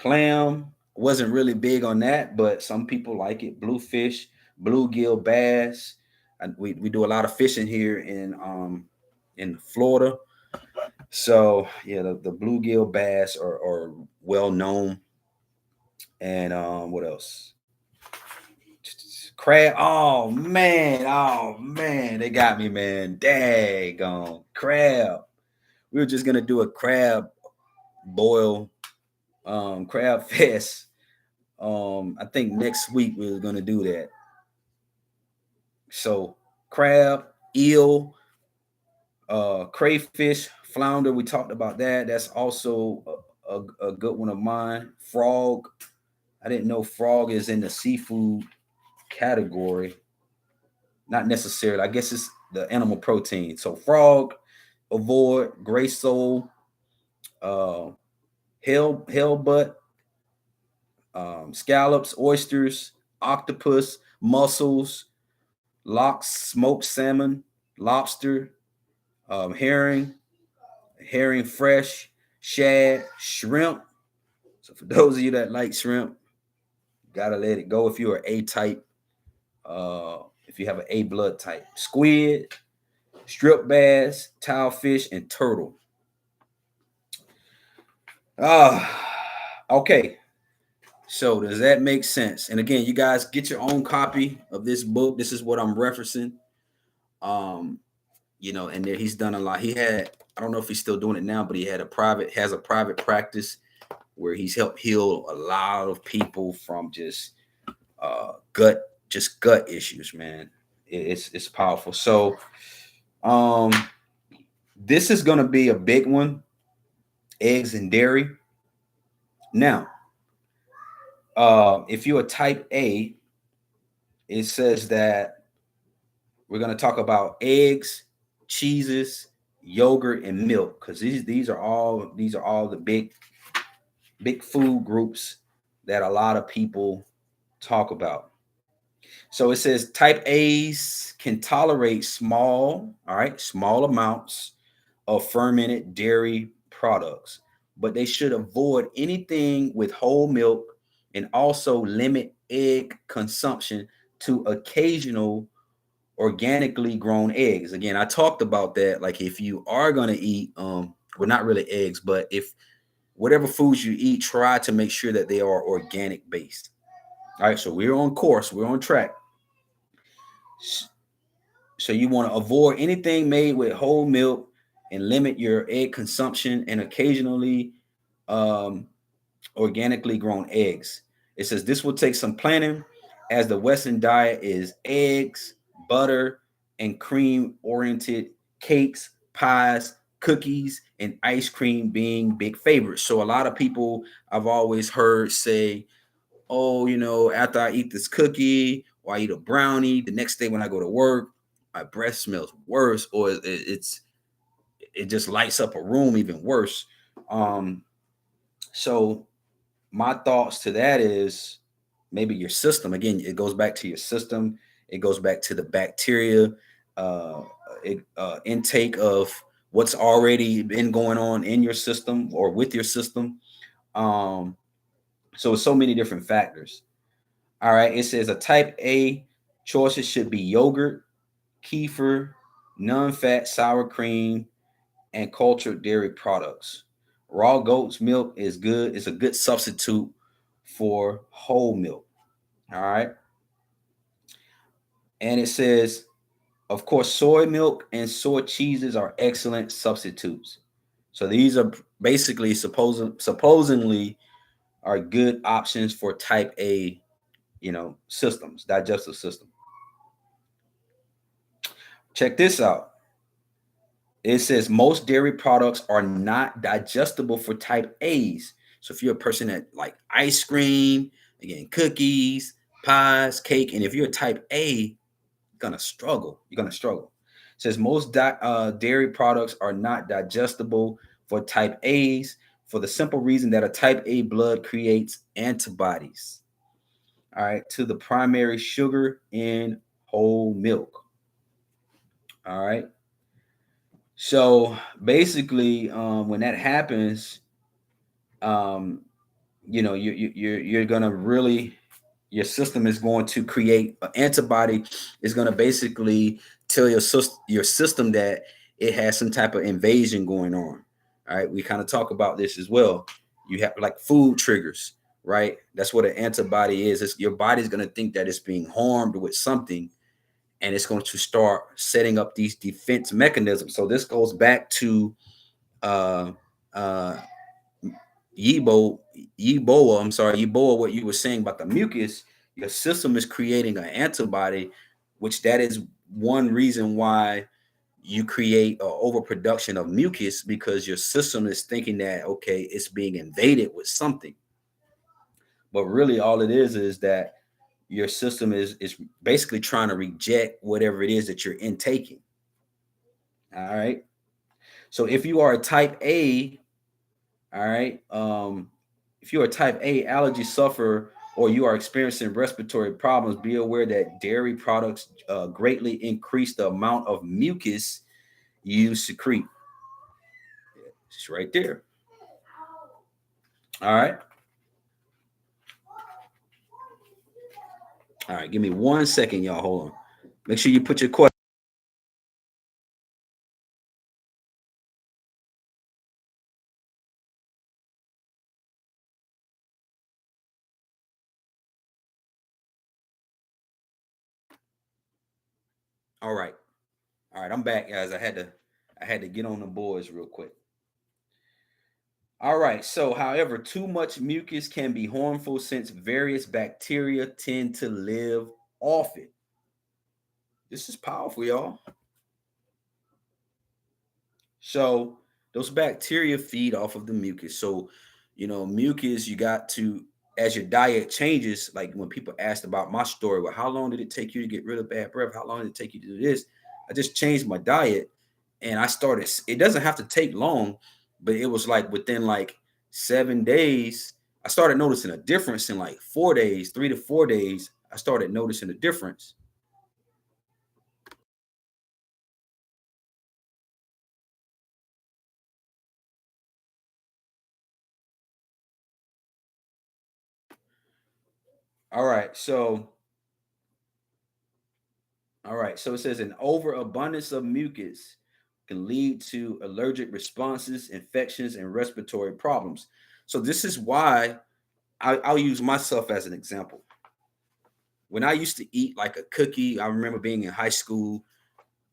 Clam, wasn't really big on that, but some people like it. Bluefish, bluegill bass. And we do a lot of fishing here in Florida. So yeah, the bluegill bass are well known. And what else? Crab. Oh man, they got me, man. Daggone crab. We were just gonna do a crab boil, crab fest. I think next week we were gonna do that. So crab, eel, crayfish, flounder. We talked about that. That's also a good one of mine. Frog. I didn't know frog is in the seafood category. Not necessarily. I guess it's the animal protein. So frog, avoid, gray sole, uh, hellbutt, scallops, oysters, octopus, mussels, lox, smoked salmon, lobster, herring, herring fresh, shad, shrimp. So for those of you that like shrimp, gotta let it go if you're A type. If you have an A blood type, squid, strip bass, tilefish, and turtle. Okay. So does that make sense? And again, you guys get your own copy of this book. This is what I'm referencing. Um, and there he's done a lot. He had, I don't know if he's still doing it now, but he has a private practice where he's helped heal a lot of people from just gut issues, man. It's powerful. So um this is gonna be a big one, eggs and dairy. Now, if you're a type A, it says that we're going to talk about eggs, cheeses, yogurt, and milk because these are all the big food groups that a lot of people talk about. So it says type A's can tolerate small amounts of fermented dairy products, but they should avoid anything with whole milk and also limit egg consumption to occasional organically grown eggs. Again, I talked about that. Like if you are gonna eat, well, not really eggs, but if whatever foods you eat, try to make sure that they are organic based. All right, so we're on course, we're on track. So you want to avoid anything made with whole milk and limit your egg consumption and occasionally um, organically grown eggs. It says this will take some planning as the Western diet is eggs, butter, and cream oriented, cakes, pies, cookies, and ice cream being big favorites. So a lot of people I've always heard say, oh, after I eat this cookie or I eat a brownie, the next day when I go to work, my breath smells worse, or it just lights up a room even worse. So my thoughts to that is maybe your system. Again, it goes back to your system. It goes back to the bacteria uh, intake of what's already been going on in your system or with your system. Um, so it's so many different factors. All right. It says a type A choices should be yogurt, kefir, non-fat sour cream, and cultured dairy products. Raw goat's milk is good. It's a good substitute for whole milk. All right. And it says, of course, soy milk and soy cheeses are excellent substitutes. So these are basically supposedly are good options for type A, systems, digestive system. Check this out. It says most dairy products are not digestible for type A's. So if you're a person that like ice cream, again, cookies, pies, cake, and if you're a type A, you're gonna struggle. You're gonna struggle. It says most dairy products are not digestible for type A's for the simple reason that a type A blood creates antibodies, all right, to the primary sugar in whole milk. All right. So basically, when that happens, um, you're gonna really your system is going to create an antibody. Is going to basically tell your system that it has some type of invasion going on. All right, we kind of talk about this as well. You have like food triggers. right? That's what an antibody is. Your body's going to think that it's being harmed with something, and it's going to start setting up these defense mechanisms. So this goes back to uh, uh, Yibo, Yeboah, what you were saying about the mucus. Your system is creating an antibody, which that is one reason why you create an overproduction of mucus, because your system is thinking that, okay, it's being invaded with something. But really all it is that your system is basically trying to reject whatever it is that you're intaking. All right. So if you are a type A, all right, if you're a type A allergy sufferer or you are experiencing respiratory problems, be aware that dairy products greatly increase the amount of mucus you secrete. It's right there. All right. All right. Give me 1 second, y'all. Hold on. Make sure you put your question. All right. All right. I'm back, guys. I had to get on the boards real quick. All right. So, however, too much mucus can be harmful since various bacteria tend to live off it. This is powerful, y'all. So those bacteria feed off of the mucus. So, mucus, you got to, as your diet changes, like when people asked about my story, well, how long did it take you to get rid of bad breath? How long did it take you to do this? I just changed my diet and I started, it doesn't have to take long, but it was like within like 7 days, I started noticing a difference in like 4 days, 3 to 4 days. I started noticing a difference. All right. So it says an overabundance of mucus can lead to allergic responses, infections, and respiratory problems. So this is why I'll use myself as an example. When I used to eat like a cookie, I remember being in high school,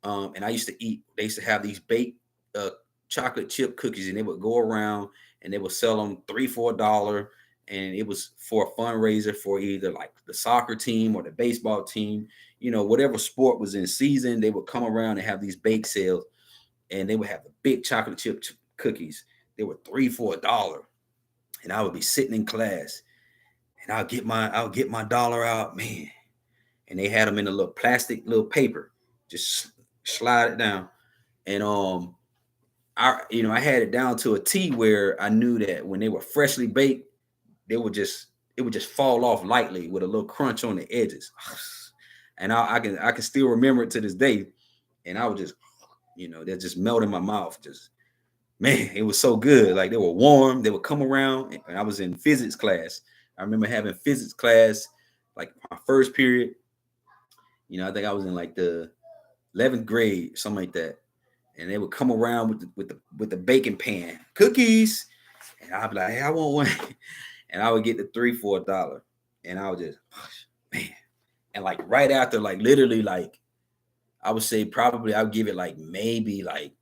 and I used to eat. They used to have these baked uh, chocolate chip cookies, and they would go around and they would sell them $3, $4, and it was for a fundraiser for either like the soccer team or the baseball team. Whatever sport was in season, they would come around and have these bake sales, and they would have the big chocolate chip cookies. They were $3, $4, and I would be sitting in class, and I'll get my dollar out, man, and they had them in a little plastic little paper, just slide it down, and I had it down to a T where I knew that when they were freshly baked, they would just it would just fall off lightly with a little crunch on the edges, and I can still remember it to this day, and I would just they just melt in my mouth, just man, it was so good. Like they were warm, they would come around, and I was in physics class. I remember having physics class, like my first period. I think I was in like the 11th grade, something like that. And they would come around with the baking pan cookies, and I'd be like, "Hey, I want one," and I would get the $3, $4, and I would just, man, and like right after, like literally, like I would say probably I would give it like maybe like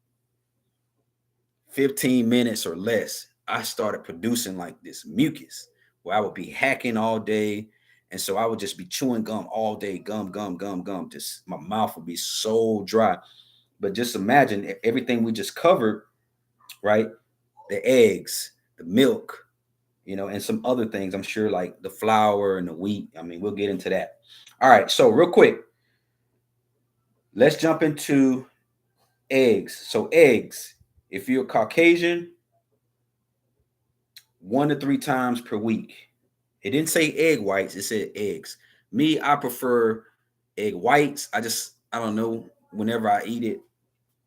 15 minutes or less. I started producing like this mucus where I would be hacking all day. And so I would just be chewing gum all day, gum, gum, gum, gum. Just my mouth would be so dry. But just imagine everything we just covered, right? The eggs, the milk, and some other things. I'm sure like the flour and the wheat. I mean, we'll get into that. All right. So, real quick, let's jump into eggs. So, eggs, if you're Caucasian, 1 to 3 times per week. It didn't say egg whites, it said eggs. Me, I prefer egg whites. I don't know. Whenever I eat it,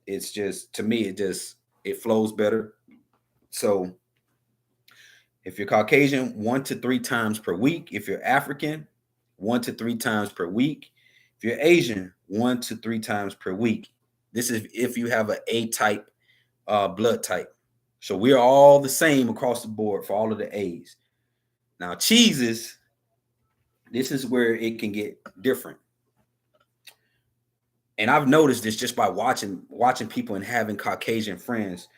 it's just, to me, it flows better. So if you're Caucasian, 1 to 3 times per week. If you're African, 1 to 3 times per week. If you're Asian, 1 to 3 times per week. This is if you have an A type blood type. So we're all the same across the board for all of the A's. Now, cheeses, this is where it can get different. And I've noticed this just by watching people and having Caucasian friends.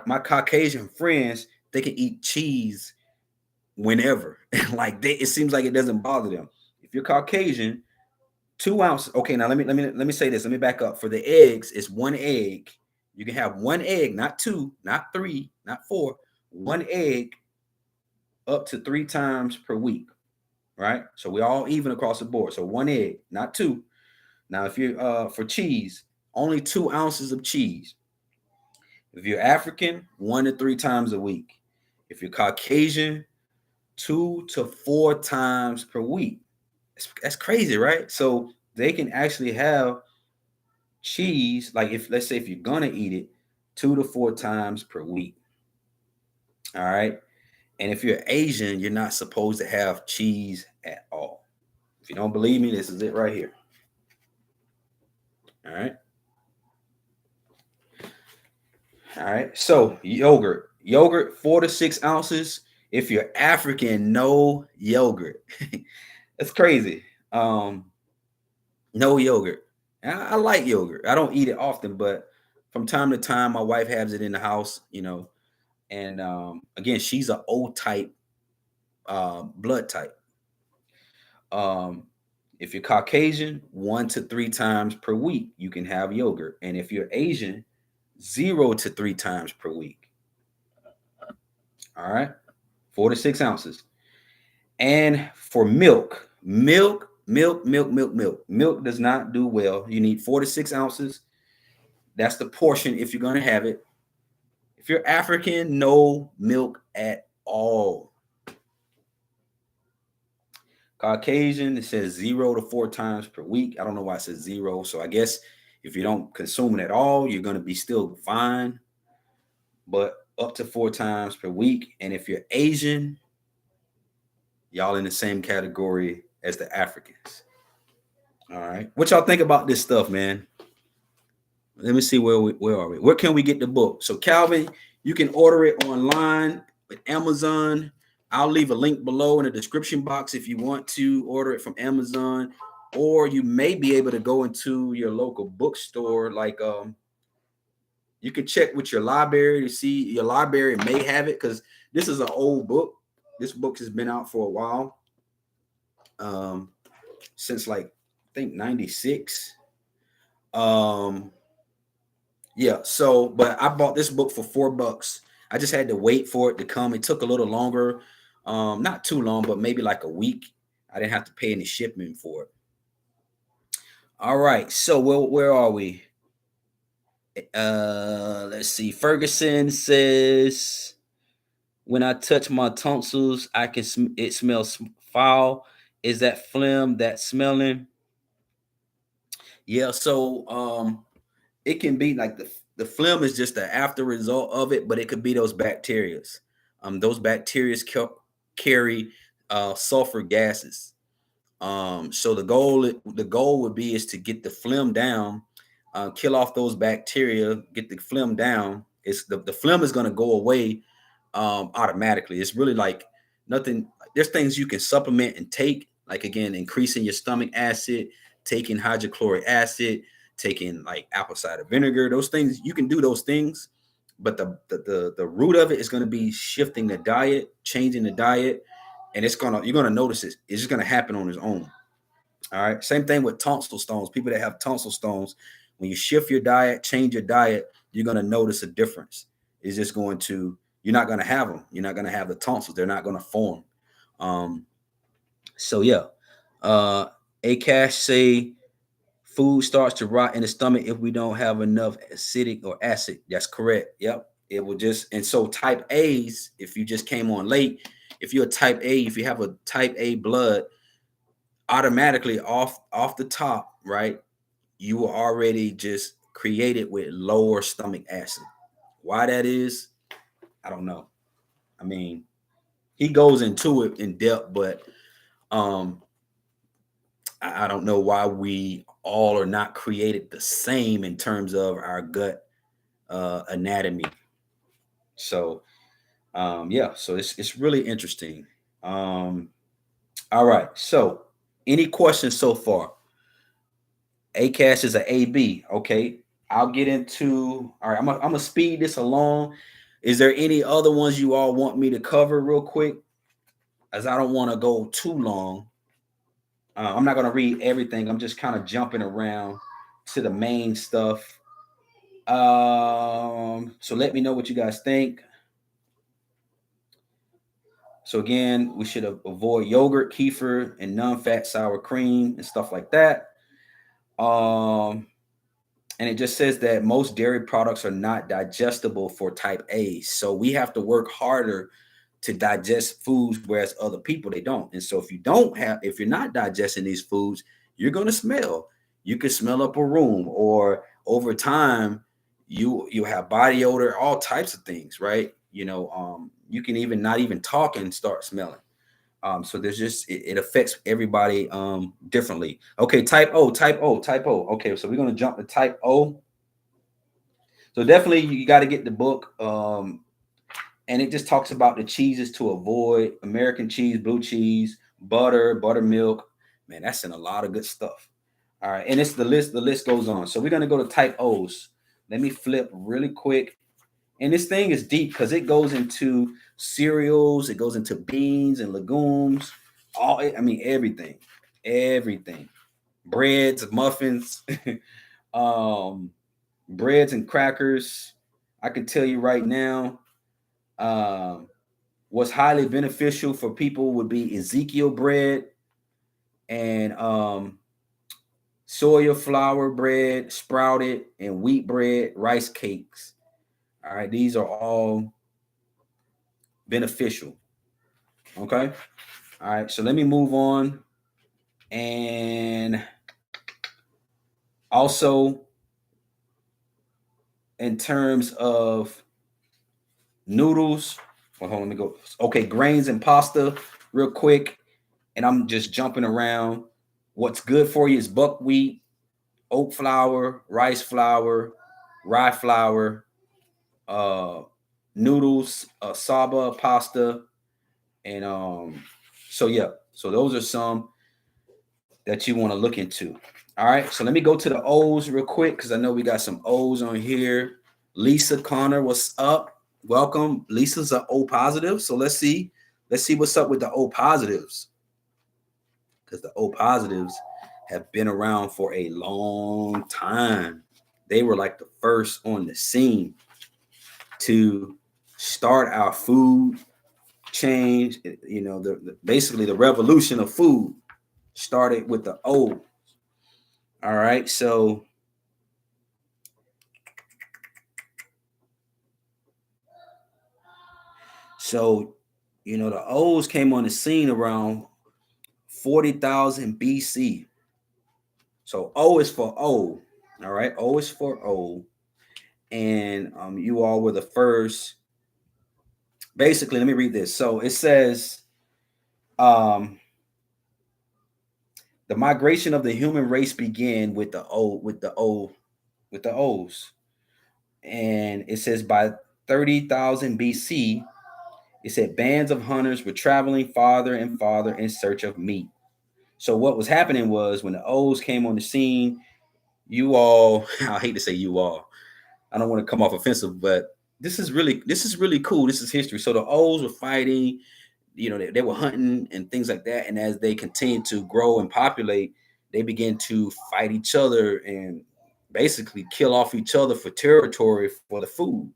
My Caucasian friends, they can eat cheese whenever. Like it seems like it doesn't bother them. If you're Caucasian, 2 ounces. Okay, now let me say this. Let me back up. For the eggs, it's one egg. You can have one egg, not two, not three, not four. One egg up to 3 times per week. Right? So we're all even across the board. So one egg, not two. Now, if you're for cheese, only 2 ounces of cheese. If you're African, 1 to 3 times a week. If you're Caucasian, 2 to 4 times per week. That's crazy, right? So they can actually have cheese, like if let's say if you're gonna eat it, 2 to 4 times per week. All right. And if you're Asian, you're not supposed to have cheese at all. If you don't believe me, this is it right here. All right. All right. So yogurt, 4 to 6 ounces. If you're African, no yogurt. That's crazy. No yogurt. I like yogurt. I don't eat it often, but from time to time, my wife has it in the house, And again, she's an O type blood type. Um, if you're Caucasian, 1 to 3 times per week, you can have yogurt. And if you're Asian, 0 to 3 times per week. All right, 4 to 6 ounces. And for milk does not do well. You need 4 to 6 ounces. That's the portion if you're going to have it. If you're African, no milk at all. Caucasian, it says 0 to 4 times per week. I don't know why it says 0. So I guess if you don't consume it at all, you're going to be still fine. But up to 4 times per week. And if you're Asian, y'all in the same category as the Africans. All right. What y'all think about this stuff, man? Let me see where are we? Where can we get the book? So Calvin, you can order it online with Amazon. I'll leave a link below in the description box if you want to order it from Amazon, or you may be able to go into your local bookstore. Like you can check with your library to see your library may have it, because this is an old book. This book has been out for a while, since like I think 96. Yeah, so but I bought this book for $4. I just had to wait for it to come. It took a little longer, not too long, but maybe like a week. I didn't have to pay any shipping for it. All right, so where are we? Let's see. Ferguson says, when I touch my tonsils, it smells foul. Is that phlegm that's smelling? Yeah, so it can be like the phlegm is just the after result of it, but it could be those bacterias. Those bacteria carry sulfur gases. So the goal would be is to get the phlegm down, kill off those bacteria, get the phlegm down. It's the phlegm is going to go away automatically. It's really like nothing. There's things you can supplement and take, like again, increasing your stomach acid, taking hydrochloric acid, taking like apple cider vinegar. Those things you can do those things, but the root of it is going to be shifting the diet, changing the diet, and you're gonna notice it. It's just gonna happen on its own. All right. Same thing with tonsil stones. People that have tonsil stones, when you shift your diet, change your diet, you're gonna notice a difference. It's just you're not gonna have them. You're not gonna have the tonsils. They're not gonna form. Um, so yeah. Akash say food starts to rot in the stomach if we don't have enough acidic or acid. That's correct. Yep. It will and so type A's, if you just came on late, if you're a type A, if you have a type A blood, automatically off the top, right? You were already just created with lower stomach acid. Why that is, I don't know. I mean, he goes into it in depth, but I don't know why we all are not created the same in terms of our gut anatomy. So yeah, so it's really interesting. Um, all right. So, any questions so far? ACAS is a AB. Okay. I'll get into. All right. I'm gonna speed this along. Is there any other ones you all want me to cover real quick? As I don't want to go too long. I'm not gonna read everything. I'm just kind of jumping around to the main stuff. So let me know what you guys think. So again, we should avoid yogurt, kefir, and non-fat sour cream and stuff like that. Um, and it just says that most dairy products are not digestible for type A. So we have to work harder to digest foods, whereas other people they don't. And so if you're not digesting these foods, you're gonna smell. You can smell up a room, or over time, you have body odor, all types of things, right? You can even not even talk and start smelling. So there's just it affects everybody differently. Okay, type O, type O, type O. Okay, so we're gonna jump to type O. So definitely you got to get the book. And it just talks about the cheeses to avoid: American cheese, blue cheese, butter, buttermilk. Man, that's in a lot of good stuff. All right, and it's the list. The list goes on. So we're gonna go to type O's. Let me flip really quick. And this thing is deep because it goes into cereals, it goes into beans and legumes. I mean, everything. Breads, muffins, um, breads and crackers. I can tell you right now. Um, what's highly beneficial for people would be Ezekiel bread and soya flour bread, sprouted, and wheat bread, rice cakes. All right, these are all beneficial. Okay. All right, so let me move on. And also, in terms of noodles, well, hold on, let me go. Okay, grains and pasta, real quick. And I'm just jumping around. What's good for you is buckwheat, oat flour, rice flour, rye flour, uh, noodles, saba pasta, and so yeah. So those are some that you want to look into. All right. So let me go to the O's real quick because I know we got some O's on here. Lisa Connor, what's up? Welcome. Lisa's a O positive. So let's see. Let's see what's up with the O positives. Because the O positives have been around for a long time. They were like the first on the scene to start our food change. Basically the revolution of food started with the O. All right, so the O's came on the scene around 40,000 BC. So O is for O. All right, O is for O, and you all were the first. Basically, let me read this. So it says, um, the migration of the human race began with the O's, and it says by 30,000 BC, it said bands of hunters were traveling farther and farther in search of meat. So what was happening was when the O's came on the scene, you all, I hate to say you all, I don't want to come off offensive, but this is really cool. This is history. So the O's were fighting, they were hunting and things like that. And as they continued to grow and populate, they began to fight each other and basically kill off each other for territory for the food.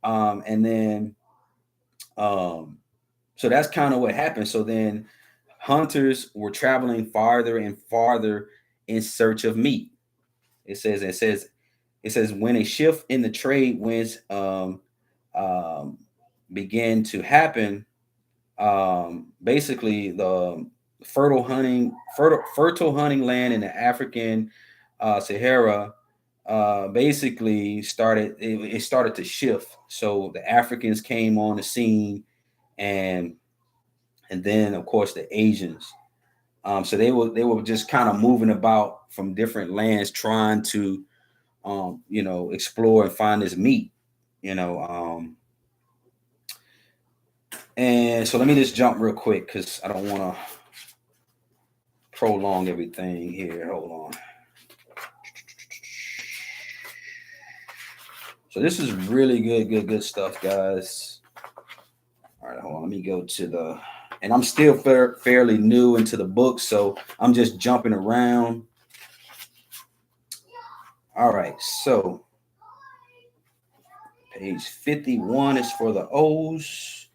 And then um, so that's kind of what happened. So then hunters were traveling farther and farther in search of meat. It says when a shift in the trade winds um, began to happen, basically the fertile hunting land in the African Sahara basically it started to shift. So the Africans came on the scene, and then of course the Asians. So they were just kind of moving about from different lands, trying to explore and find this meat. You know, And so let me just jump real quick because I don't want to prolong everything here. Hold on. So this is really good stuff, guys. All right, hold on. Let me go to the, and I'm still fairly new into the book, so I'm just jumping around. All right, so page 51 is for the O's.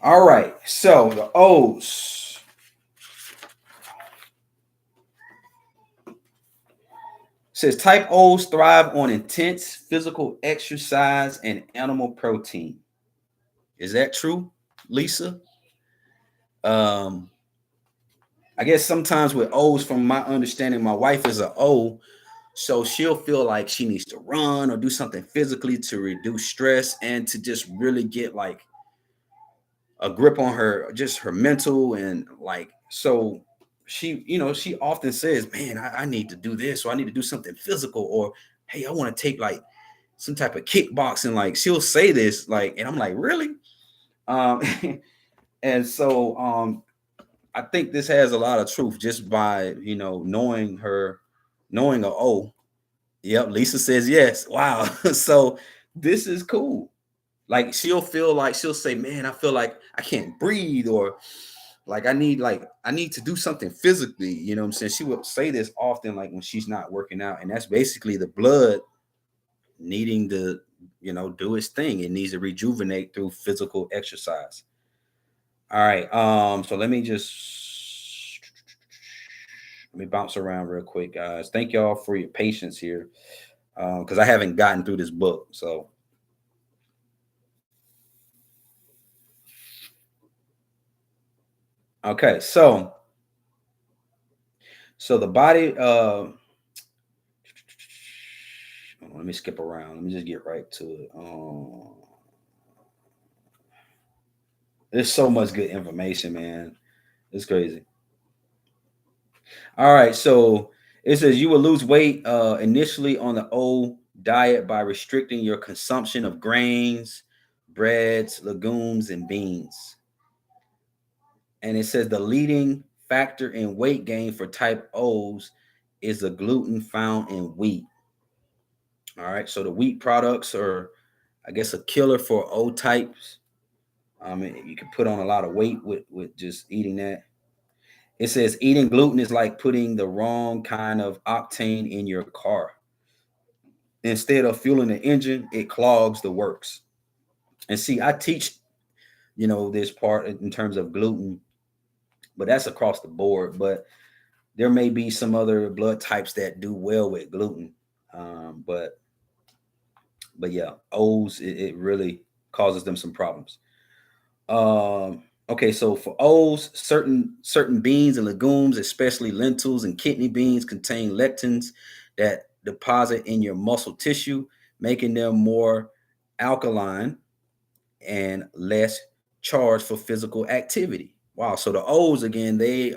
All right, so the O's. Says type O's thrive on intense physical exercise and animal protein. Is that true, Lisa? Um, I guess sometimes with O's, from my understanding, my wife is a O, so she'll feel like she needs to run or do something physically to reduce stress and to just really get like a grip on her, just her mental and like so she, she often says, man, I need to do this, or I need to do something physical, or hey, I want to take like some type of kickboxing. Like she'll say this, like, and I'm like, really? Um, and so I think this has a lot of truth just by knowing her, knowing a O. Yep, Lisa says yes. Wow. So this is cool. Like she'll feel like she'll say, "Man, I feel like I can't breathe," or like I need to do something physically. You know what I'm saying? She will say this often, like when she's not working out, and that's basically the blood needing to, do its thing. It needs to rejuvenate through physical exercise. All right. So let me bounce around real quick, guys. Thank y'all for your patience here, because I haven't gotten through this book. So okay, so the body. Let me skip around. Let me just get right to it. There's so much good information, man. It's crazy. All right, so it says you will lose weight initially on the old diet by restricting your consumption of grains, breads, legumes, and beans. And it says the leading factor in weight gain for type O's is the gluten found in wheat. All right, so the wheat products are, I guess, a killer for O types. You can put on a lot of weight with just eating that. It says eating gluten is like putting the wrong kind of octane in your car. Instead of fueling the engine, it clogs the works. And see, I teach, this part in terms of gluten, but that's across the board. But there may be some other blood types that do well with gluten. But yeah, O's, it really causes them some problems. Okay, so for O's, certain beans and legumes, especially lentils and kidney beans, contain lectins that deposit in your muscle tissue, making them more alkaline and less charged for physical activity. Wow. So the O's again, they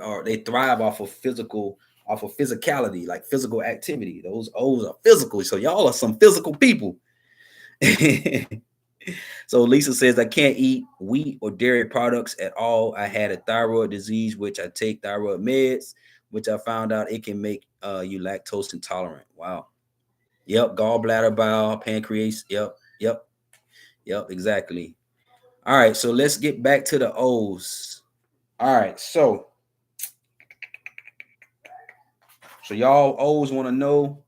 thrive off of physicality, like physical activity. Those O's are physical. So y'all are some physical people. So Lisa says, I can't eat wheat or dairy products at all. I had a thyroid disease, which I take thyroid meds, which I found out it can make you lactose intolerant. Wow. Yep. Gallbladder, bowel, pancreas. Yep. Exactly. All right. So let's get back to the O's. All right. So y'all always want to know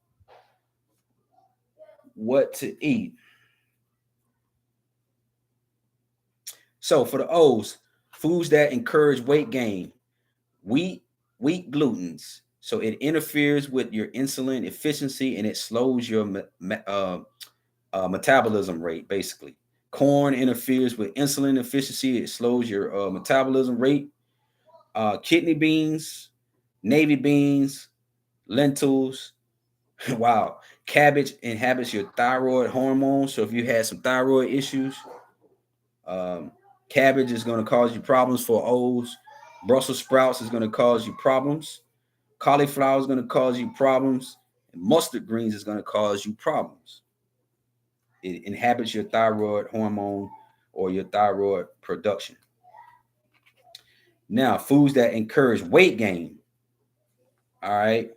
what to eat. So for the O's, foods that encourage weight gain, wheat, wheat glutens. So it interferes with your insulin efficiency and it slows your metabolism rate, basically. Corn interferes with insulin efficiency. It slows your metabolism rate. Kidney beans, navy beans, lentils. Wow. Cabbage inhibits your thyroid hormone. So if you had some thyroid issues, um, cabbage is going to cause you problems for O's. Brussels sprouts is going to cause you problems. Cauliflower is going to cause you problems. Mustard greens is going to cause you problems. It inhibits your thyroid hormone or your thyroid production. Now, foods that encourage weight gain. All right.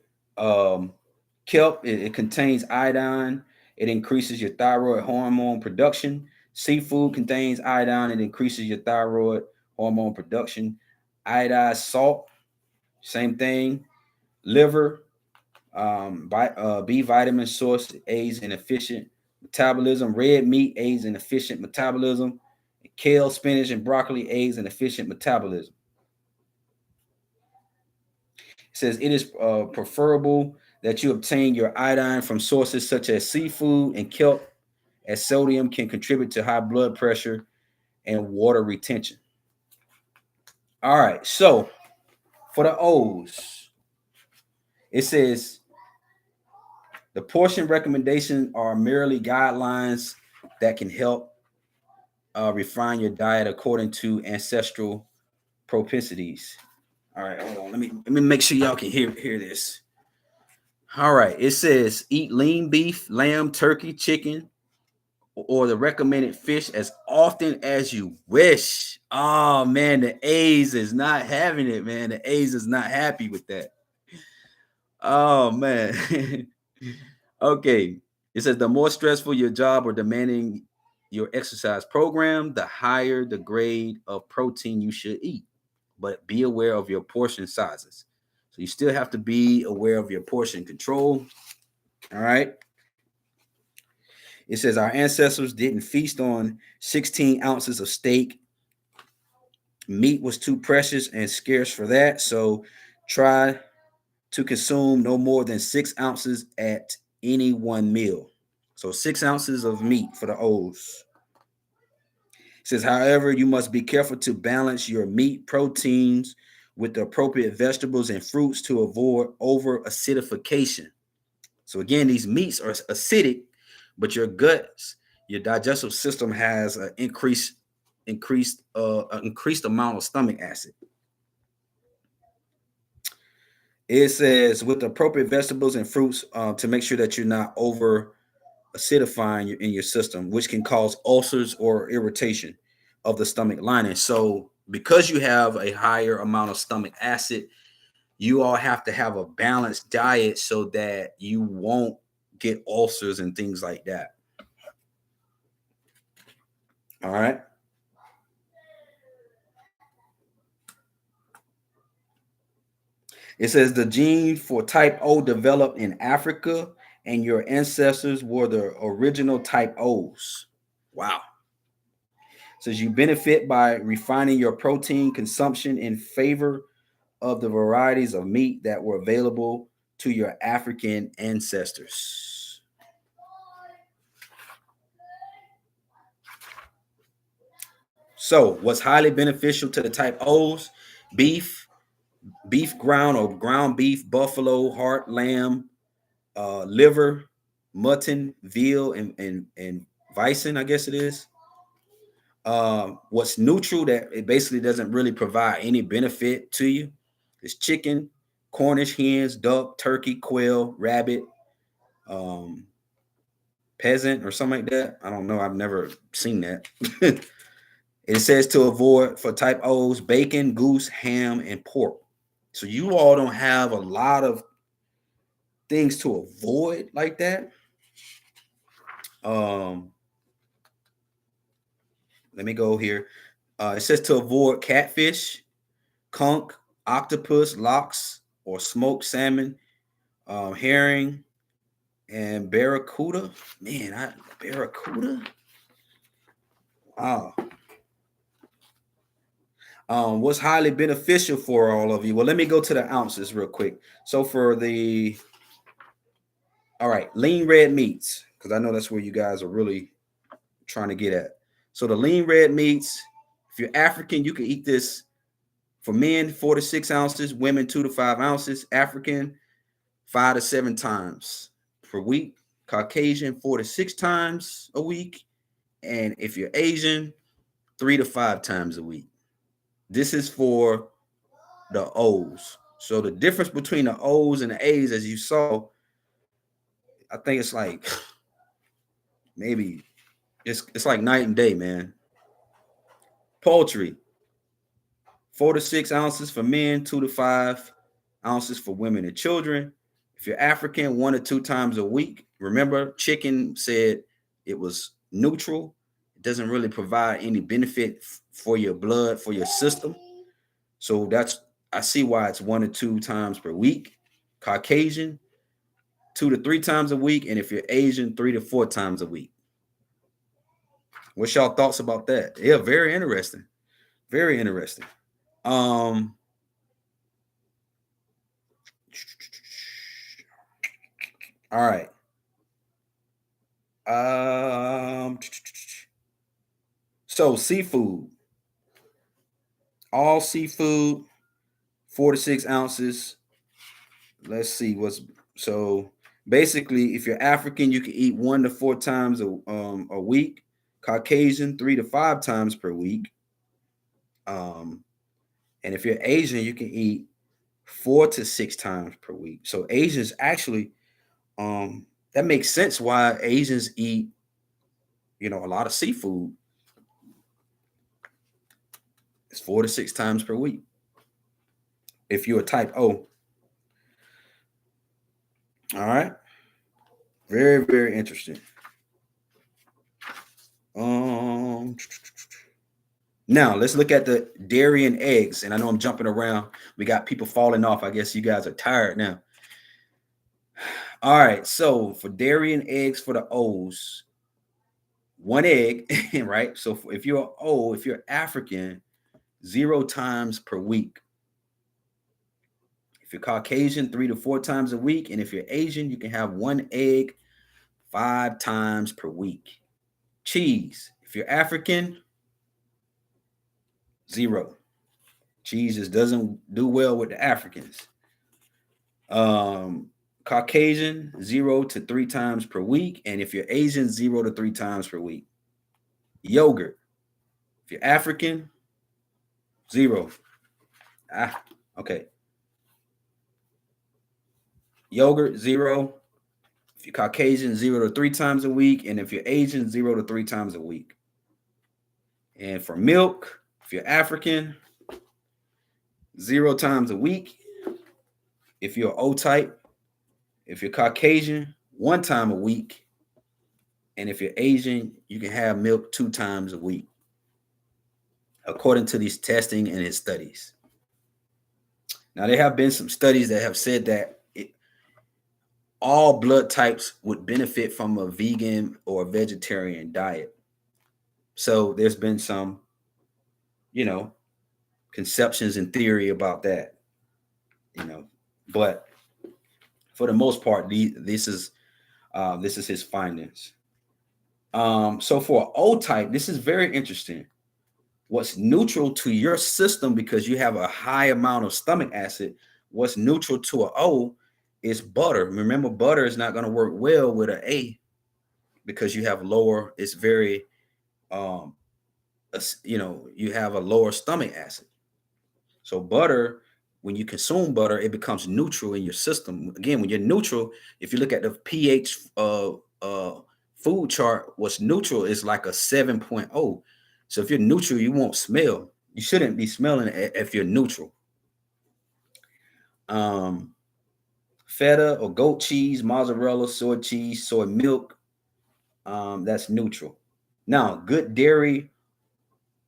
Kelp, it contains iodine. It increases your thyroid hormone production. Seafood contains iodine. It increases your thyroid hormone production. Iodized salt, same thing. Liver, B vitamin source aids in efficient metabolism. Red meat aids in efficient metabolism. Kale, spinach, and broccoli aids in efficient metabolism. It says it is preferable that you obtain your iodine from sources such as seafood and kelp, as sodium can contribute to high blood pressure and water retention. All right, so for the O's, it says the portion recommendations are merely guidelines that can help refine your diet according to ancestral propensities. All right, hold on. Let me make sure y'all can hear this. All right, it says eat lean beef, lamb, turkey, chicken, or the recommended fish as often as you wish. Oh man, the A's is not having it, man. The A's is not happy with that. Oh man. Okay. It says the more stressful your job or demanding your exercise program, the higher the grade of protein you should eat. But be aware of your portion sizes. So you still have to be aware of your portion control. All right. It says our ancestors didn't feast on 16 ounces of steak. Meat was too precious and scarce for that. So try to consume no more than 6 ounces at any one meal. So 6 ounces of meat for the O's. It says, however, you must be careful to balance your meat proteins with the appropriate vegetables and fruits to avoid over acidification. So again, these meats are acidic, but your guts, your digestive system has an increased amount of stomach acid. It says with the appropriate vegetables and fruits to make sure that you're not over acidifying in your system, which can cause ulcers or irritation of the stomach lining. So because you have a higher amount of stomach acid, you all have to have a balanced diet so that you won't get ulcers and things like that. All right. It says the gene for type O developed in Africa, and your ancestors were the original type O's. Wow. It says you benefit by refining your protein consumption in favor of the varieties of meat that were available to your African ancestors. So, what's highly beneficial to the type O's? Beef, beef ground or ground beef, buffalo, heart, lamb, liver, mutton, veal, and bison, I guess it is. What's neutral that it basically doesn't really provide any benefit to you is chicken, Cornish hens, duck, turkey, quail, rabbit, um, peasant, or something like that. I don't know. I've never seen that. It says to avoid for type O's bacon, goose, ham, and pork. So you all don't have a lot of things to avoid like that. Let me go here. It says to avoid catfish, conch, octopus, lox, or smoked salmon, herring, and barracuda. Man, barracuda. Wow. What's highly beneficial for all of you? Well, let me go to the ounces real quick. So all right, lean red meats, because I know that's where you guys are really trying to get at. So the lean red meats, if you're African, you can eat this for men 4 to 6 ounces, women 2 to 5 ounces, African 5 to 7 times per week, Caucasian 4 to 6 times a week, and if you're Asian, 3 to 5 times a week. This is for the O's. So the difference between the O's and the A's, as you saw, I think it's like maybe it's like night and day, man. Poultry, 4 to 6 ounces for men, 2 to 5 ounces for women and children. If you're African, 1 to 2 times a week. Remember, chicken said it was neutral. It doesn't really provide any benefit for your blood, for your system. So I see why it's 1 to 2 times per week. Caucasian, 2 to 3 times a week. And if you're Asian, 3 to 4 times a week. What's y'all thoughts about that? Yeah, very interesting. Very interesting. All right. So seafood, all seafood, 4 to 6 ounces. Let's see so basically. If you're African, you can eat 1 to 4 times a week. Caucasian, 3 to 5 times per week. And if you're Asian, you can eat 4 to 6 times per week. So Asians actually, that makes sense why Asians eat, a lot of seafood. It's 4 to 6 times per week. If you're a type O. All right. Very, very interesting. Now let's look at the dairy and eggs. And I know I'm jumping around. We got people falling off. I guess you guys are tired now. All right. So for dairy and eggs for the O's, 1 egg, right? So if you're O, if you're African, 0 times per week. If you're Caucasian, 3 to 4 times a week. And if you're Asian, you can have 1 egg 5 times per week. Cheese. If you're African, 0. Cheese just doesn't do well with the Africans. Caucasian, 0 to 3 times per week. And if you're Asian, 0 to 3 times per week. Yogurt. If you're African, 0. Okay. Yogurt, 0. If you're Caucasian, 0 to 3 times a week. And if you're Asian, 0 to 3 times a week. And for milk, if you're African, 0 times a week. If you're O type, if you're Caucasian, 1 time a week. And if you're Asian, you can have milk 2 times a week, according to these testing and his studies. Now, there have been some studies that have said that all blood types would benefit from a vegan or a vegetarian diet. So there's been some, conceptions and theory about that, but for the most part, this is his findings. So for O type, this is very interesting. What's neutral to your system, because you have a high amount of stomach acid, what's neutral to an O is butter. Remember, butter is not going to work well with an A because you have lower, it's very, you have a lower stomach acid. So butter, when you consume butter, it becomes neutral in your system. Again, when you're neutral, if you look at the pH food chart, what's neutral is like a 7.0. So if you're neutral, you won't smell. You shouldn't be smelling it if you're neutral. Feta or goat cheese, mozzarella, soy cheese, soy milk, that's neutral. Now, good dairy,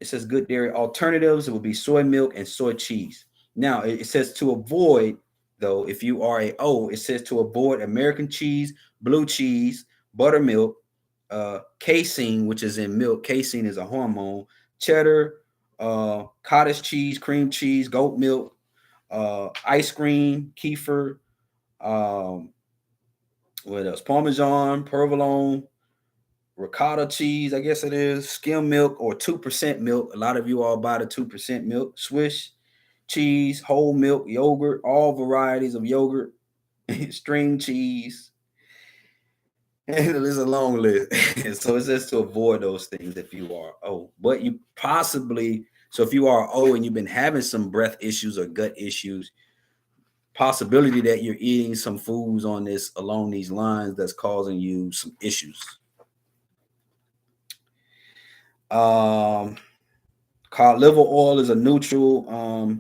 it says good dairy alternatives. It would be soy milk and soy cheese. Now, it says to avoid, though, if you are a O, it says to avoid American cheese, blue cheese, buttermilk, casein, which is in milk. Casein is a hormone. Cheddar, cottage cheese, cream cheese, goat milk, ice cream, kefir, what else? Parmesan, provolone, ricotta cheese, I guess it is, skim milk or 2% milk. A lot of you all buy the 2% milk. Swiss cheese, whole milk, yogurt, all varieties of yogurt, string cheese. And there's a long list. So it says to avoid those things if you are O. But you possibly, so if you are O and you've been having some breath issues or gut issues, possibility that you're eating some foods on this along these lines that's causing you some issues. Um, Cod liver oil is a neutral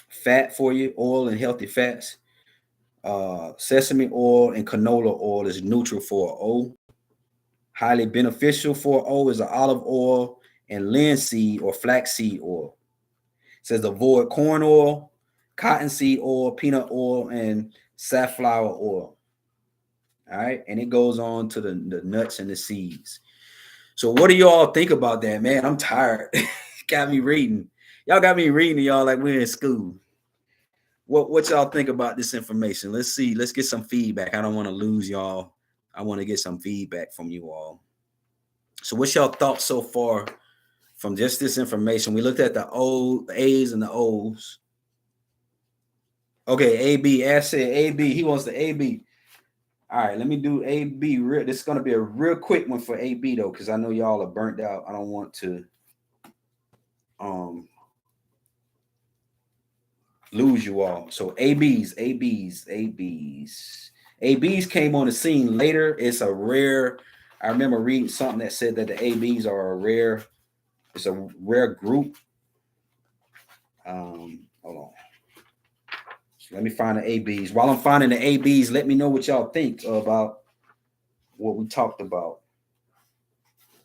fat for you, oil and healthy fats. Sesame oil and canola oil is neutral for O. Highly beneficial for O is the olive oil and linseed or flaxseed oil. It says avoid corn oil, cottonseed oil, peanut oil, and safflower oil. All right. And it goes on to the nuts and the seeds. So what do y'all think about that, man? I'm tired. Got me reading. Y'all got me reading, y'all, like we're in school. What y'all think about this information? Let's see. Let's get some feedback. I don't want to lose y'all. I want to get some feedback from you all. So what's y'all thoughts so far from just this information? We looked at the A's and the O's. Okay, AB. Ash said AB. He wants the AB. All right, let me do AB. This is going to be a real quick one for AB though, because I know y'all are burnt out. I don't want to lose you all. So ABs came on the scene later. It's a rare. I remember reading something that said that the ABs are a rare. It's a rare group. Hold on. So let me find the ABs. While I'm finding the ABs, let me know what y'all think about what we talked about.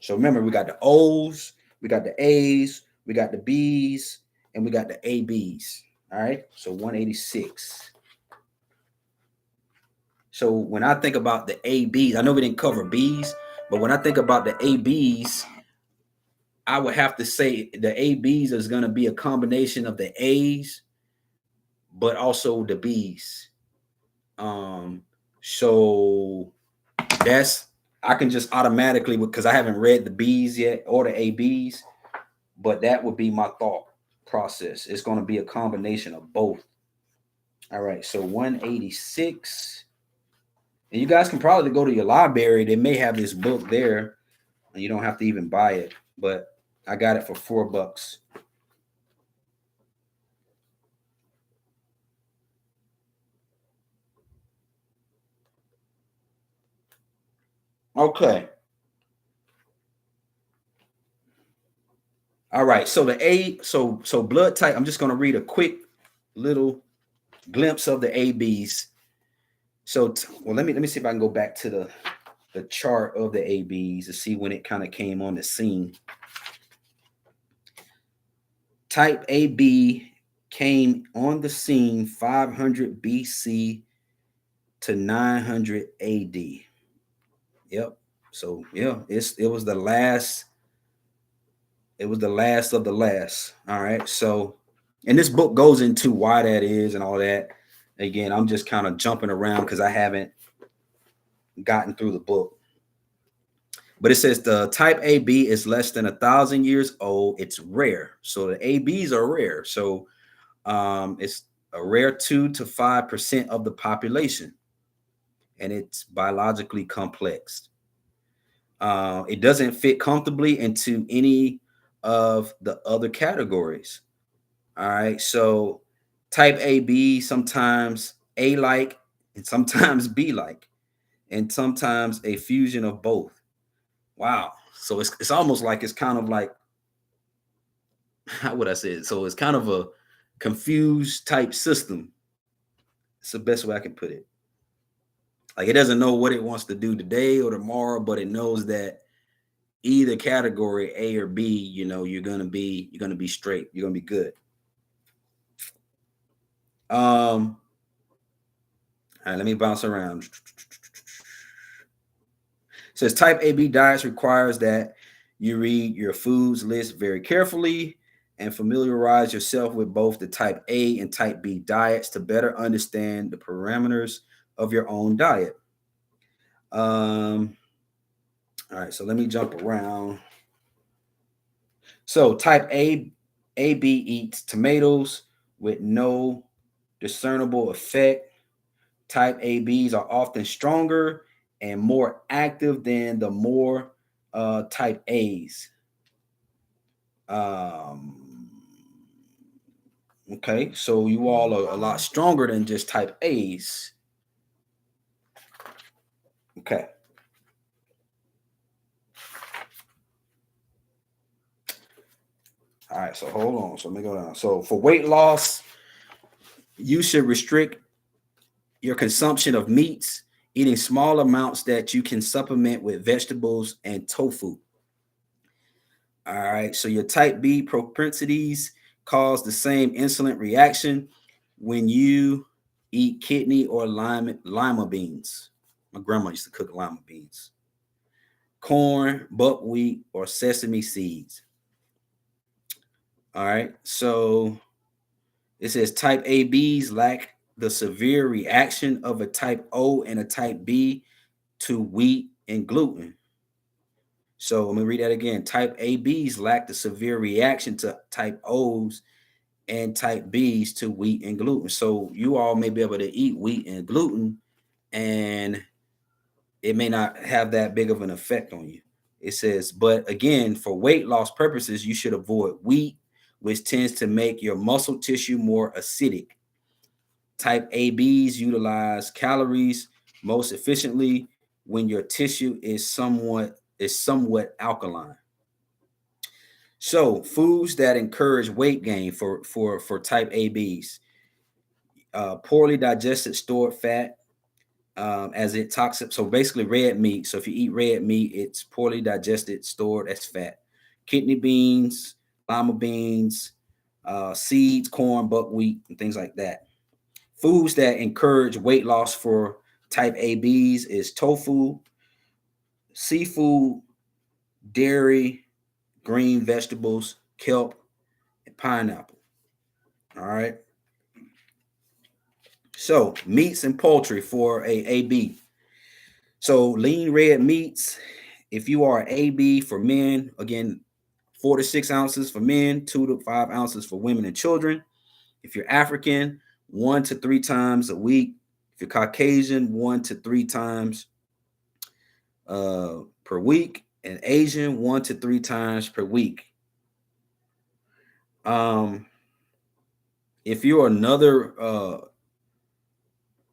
So remember, we got the O's, we got the A's, we got the B's, and we got the ABs. All right. So 186. So when I think about the ABs, I know we didn't cover B's, but when I think about the ABs, I would have to say the ABs is going to be a combination of the A's, but also the B's. So that's, I can just automatically, because I haven't read the B's yet or the ABs, but that would be my thought process. It's going to be a combination of both. All right. So 186. And you guys can probably go to your library. They may have this book there, and you don't have to even buy it. But I got it for $4. Okay. All right. So the A, so blood type. I'm just going to read a quick little glimpse of the ABs. So well, let me see if I can go back to the chart of the ABs to see when it kind of came on the scene. Type AB came on the scene 500 BC to 900 AD. Yep. So yeah, it was the last. It was the last of the last. All right. So, and this book goes into why that is and all that. Again, I'm just kind of jumping around because I haven't gotten through the book. But it says the type AB is less than 1,000 years old. It's rare. So the ABs are rare. So it's a rare 2 to 5% of the population, and it's biologically complex. It doesn't fit comfortably into any of the other categories. All right. So type AB, sometimes A like, and sometimes B like, and sometimes a fusion of both. Wow. So it's almost like it's kind of like, how would I say it? So it's kind of a confused type system. It's the best way I can put it. Like it doesn't know what it wants to do today or tomorrow, but it knows that either category, A or B, you're gonna be straight. You're gonna be good. All right, let me bounce around. It says type AB diets requires that you read your foods list very carefully and familiarize yourself with both the type A and type B diets to better understand the parameters of your own diet. All right, so let me jump around. So type AB eats tomatoes with no discernible effect. Type ABs are often stronger and more active than the more type A's. Um, Okay, so you all are a lot stronger than just type A's. Okay. All right, so hold on. So let me go down. So for weight loss, you should restrict your consumption of meats, eating small amounts that you can supplement with vegetables and tofu. All right, so your type B propensities cause the same insulin reaction when you eat kidney or lima beans. My grandma used to cook lima beans, corn, buckwheat, or sesame seeds. All right, so it says type ABs lack the severe reaction of a type O and a type B to wheat and gluten. So let me read that again. Type ABs lack the severe reaction to type O's and type B's to wheat and gluten. So you all may be able to eat wheat and gluten, and it may not have that big of an effect on you. It says, but again, for weight loss purposes, you should avoid wheat, which tends to make your muscle tissue more acidic. Type ABs utilize calories most efficiently when your tissue is somewhat alkaline. So foods that encourage weight gain for type ABs, poorly digested stored fat, as it toxic. So basically, red meat. So if you eat red meat, it's poorly digested, stored as fat. Kidney beans, lima beans, seeds, corn, buckwheat, and things like that. Foods that encourage weight loss for type ABs is tofu, seafood, dairy, green vegetables, kelp, and pineapple. All right. So meats and poultry for a AB. So lean red meats. If you are AB for men, again, 4 to 6 ounces for men, 2 to 5 ounces for women and children. If you're African, 1 to 3 times a week. If you're Caucasian, 1 to 3 times per week, and Asian, 1 to 3 times per week. Um, if you're another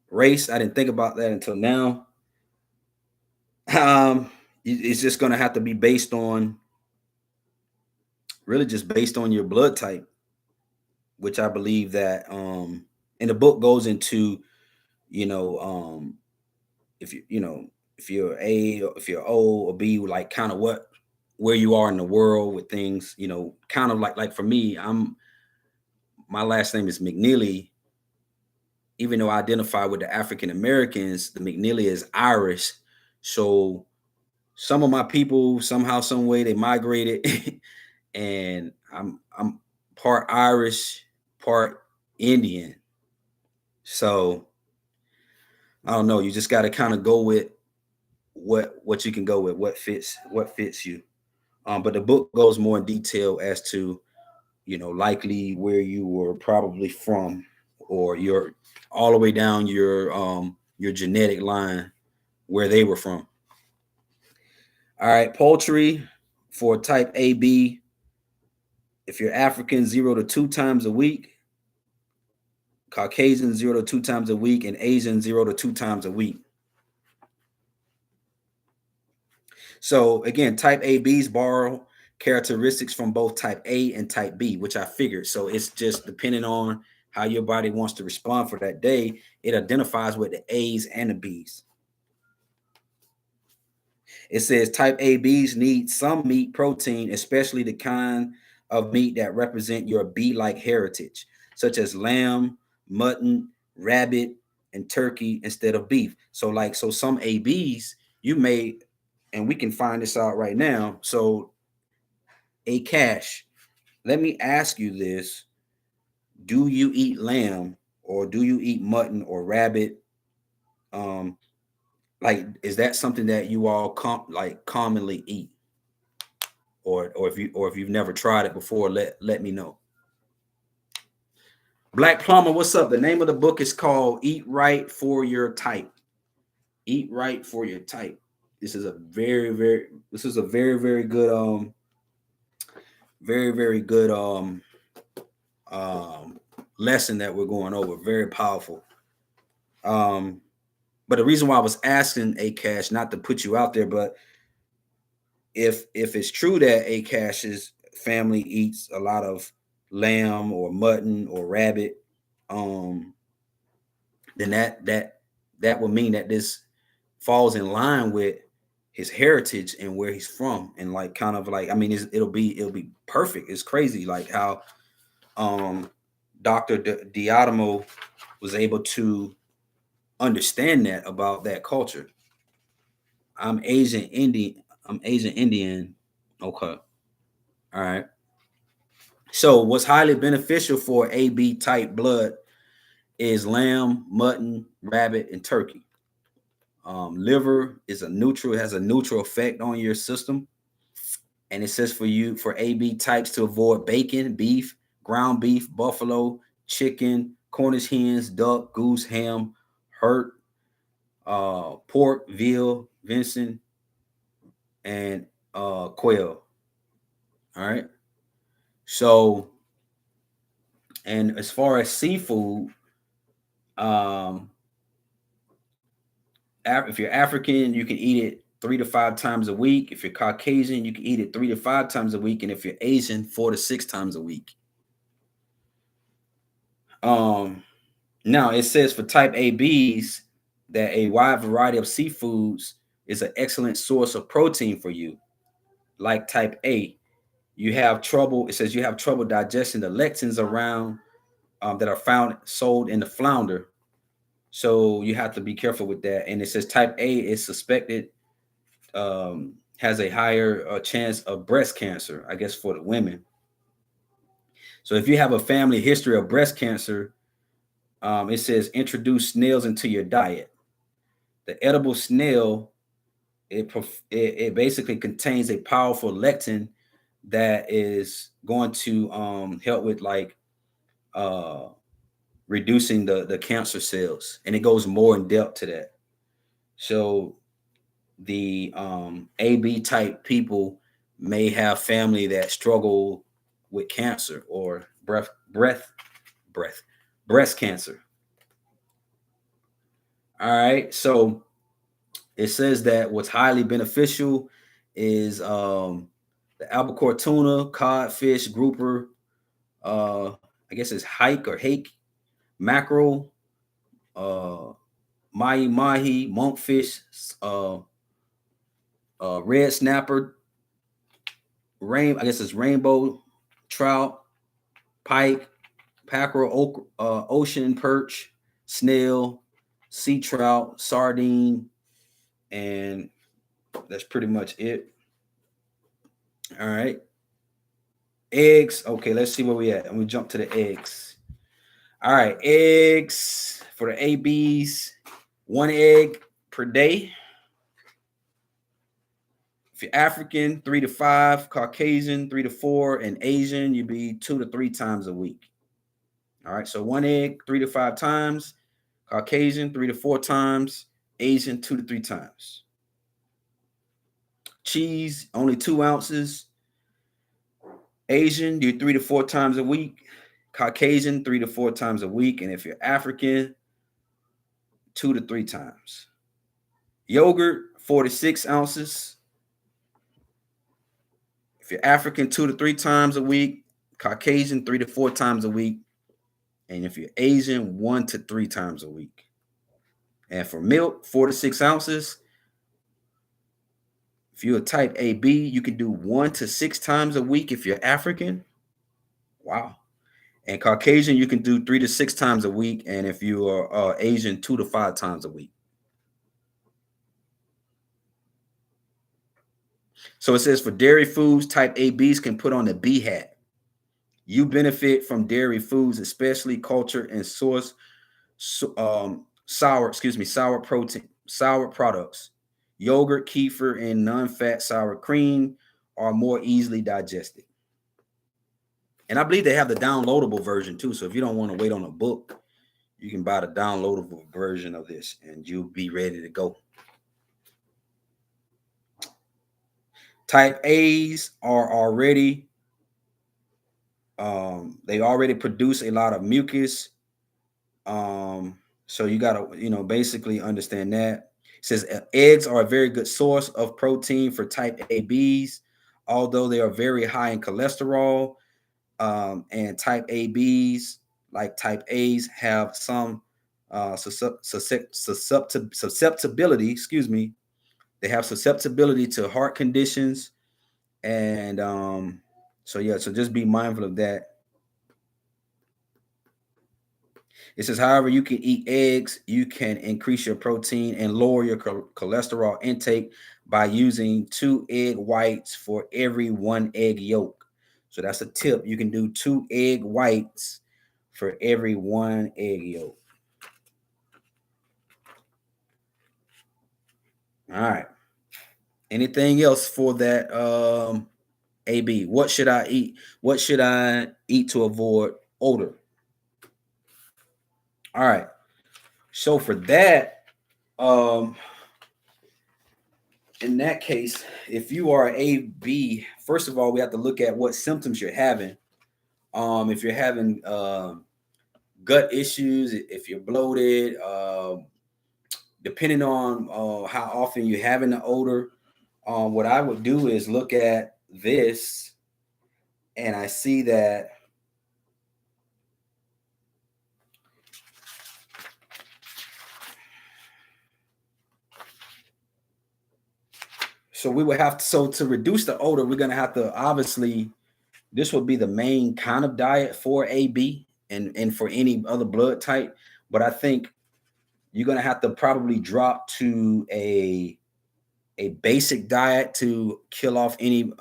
race, I didn't think about that until now. It's just going to have to be based on really just based on your blood type, which I believe that and the book goes into, you know, if if you're A or if you're O or B, like kind of what where you are in the world with things, kind of like for me, my last name is McNeely. Even though I identify with the African Americans, the McNeely is Irish. So some of my people somehow, some way they migrated, and I'm part Irish, part Indian. So I don't know. You just got to kind of go with what you can go with, what fits you. But the book goes more in detail as to likely where you were probably from, or your all the way down your genetic line where they were from. All right, poultry for type AB. If you're African, 0 to 2 times a week. Caucasian, 0 to 2 times a week, and Asian, 0 to 2 times a week. So again, type ABs borrow characteristics from both type A and type B, which I figured. So it's just depending on how your body wants to respond for that day, it identifies with the A's and the B's. It says type ABs need some meat protein, especially the kind of meat that represent your bee-like heritage, such as lamb, mutton, rabbit, and turkey instead of beef. So some ABs you may, and we can find this out right now. So a cash, let me ask you this: do you eat lamb, or do you eat mutton or rabbit? Um, like, is that something that you all commonly eat? Or if you've never tried it before, let me know. Black Plumber, what's up? The name of the book is called Eat Right for Your Type. Eat Right for Your Type. This is a very good very good um lesson that we're going over. Very powerful. But the reason why I was asking Akash, not to put you out there, but if it's true that Akash's family eats a lot of lamb or mutton or rabbit, um, then that would mean that this falls in line with his heritage and where he's from, and like kind of like, I mean, it'll be perfect. It's crazy like how um Dr. Diatomo was able to understand that about that culture. I'm Asian Indian. I'm Asian Indian. Okay. All right. So what's highly beneficial for AB type blood is lamb, mutton, rabbit, and turkey. Liver is a neutral, has a neutral effect on your system. And it says for AB types to avoid bacon, beef, ground beef, buffalo, chicken, Cornish hens, duck, goose, ham, hurt, pork, veal, venison, and quail. All right. So, and as far as seafood, um, if you're African, you can eat it 3 to 5 times a week. If you're Caucasian, you can eat it 3 to 5 times a week, and if you're Asian, 4 to 6 times a week. Um, Now it says for type ABs that a wide variety of seafoods is an excellent source of protein for you. Like type A, you have trouble. It says you have trouble digesting the lectins around that are found sold in the flounder. So you have to be careful with that. And it says type A is suspected has a higher chance of breast cancer, I guess, for the women. So if you have a family history of breast cancer, it says introduce snails into your diet. The edible snail, it basically contains a powerful lectin that is going to help with like uh, reducing the cancer cells, and it goes more in depth to that. So the AB type people may have family that struggle with cancer or breath breast cancer. All right, so it says that what's highly beneficial is the albacore tuna, codfish, grouper, I guess it's hike or hake, mackerel, uh, mahi mahi, monkfish, uh, red snapper, I guess it's rainbow trout, pike, packerel, ocean perch, snail, sea trout, sardine, and that's pretty much it. All right. Eggs. Okay, let's see where we at. I'm gonna jump to the eggs. All right, eggs for the ABs, 1 egg per day. If you're African, 3 to 5, Caucasian, 3 to 4, and Asian, you'd be 2 to 3 times a week. All right, so 1 egg, 3 to 5 times, Caucasian, 3 to 4 times, Asian, 2 to 3 times. Cheese, only 2 ounces. Asian, do 3 to 4 times a week. Caucasian, 3 to 4 times a week. And if you're African, 2 to 3 times. Yogurt, 4 to 6 ounces. If you're African, 2 to 3 times a week. Caucasian, 3 to 4 times a week. And if you're Asian, 1 to 3 times a week. And for milk, 4 to 6 ounces. If you're a type AB, you can do 1 to 6 times a week if you're African. Wow. And Caucasian, you can do 3 to 6 times a week. And if you are Asian, 2 to 5 times a week. So it says for dairy foods, type ABs can put on the B hat. You benefit from dairy foods, especially culture and source sour protein, sour products. Yogurt, kefir, and non-fat sour cream are more easily digested. And I believe they have the downloadable version too. So if you don't want to wait on a book, you can buy the downloadable version of this and you'll be ready to go. Type A's are already They already produce a lot of mucus. So you gotta, basically understand that. It says eggs are a very good source of protein for type ABs, although they are very high in cholesterol. And type ABs, like type A's, have some susceptibility. Excuse me. They have susceptibility to heart conditions, and so yeah. So just be mindful of that. It says, however, you can eat eggs, you can increase your protein and lower your cholesterol intake by using 2 egg whites for every 1 egg yolk. So that's a tip. You can do 2 egg whites for every 1 egg yolk. All right. Anything else for that? AB. What should I eat? What should I eat to avoid odor? All right. So for that, um, in that case, if you are AB, first of all, we have to look at what symptoms you're having. If you're having gut issues, if you're bloated, depending on how often you're having the odor, what I would do is look at this, and I see that. So we would have to, so to reduce the odor, we're gonna have to, obviously, this would be the main kind of diet for AB and for any other blood type. But I think you're gonna have to probably drop to a basic diet to kill off any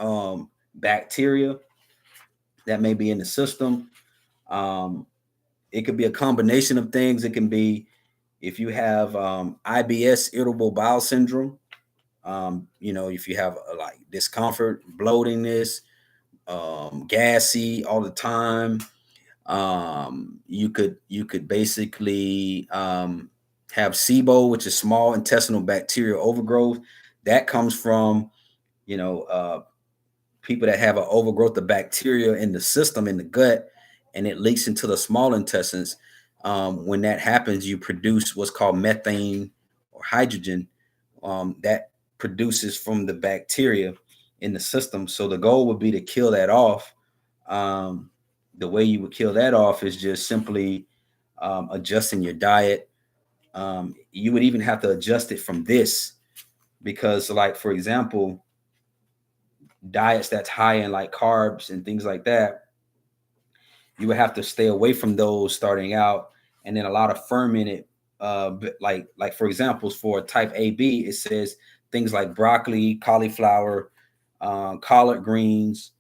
bacteria that may be in the system. Um, it could be a combination of things. It can be if you have IBS, irritable bowel syndrome. If you have like discomfort, bloatingness, gassy all the time, you could basically have SIBO, which is small intestinal bacterial overgrowth. That comes from you know people that have an overgrowth of bacteria in the system, in the gut, and it leaks into the small intestines. When that happens, you produce what's called methane or hydrogen, that produces from the bacteria in the system. So the goal would be to kill that off. Um, the way you would kill that off is just simply adjusting your diet. You would even have to adjust it from this because, like, for example, diets that's high in like carbs and things like that, you would have to stay away from those starting out. And then a lot of fermented, like for examples, for type AB, it says things like broccoli, cauliflower, collard greens.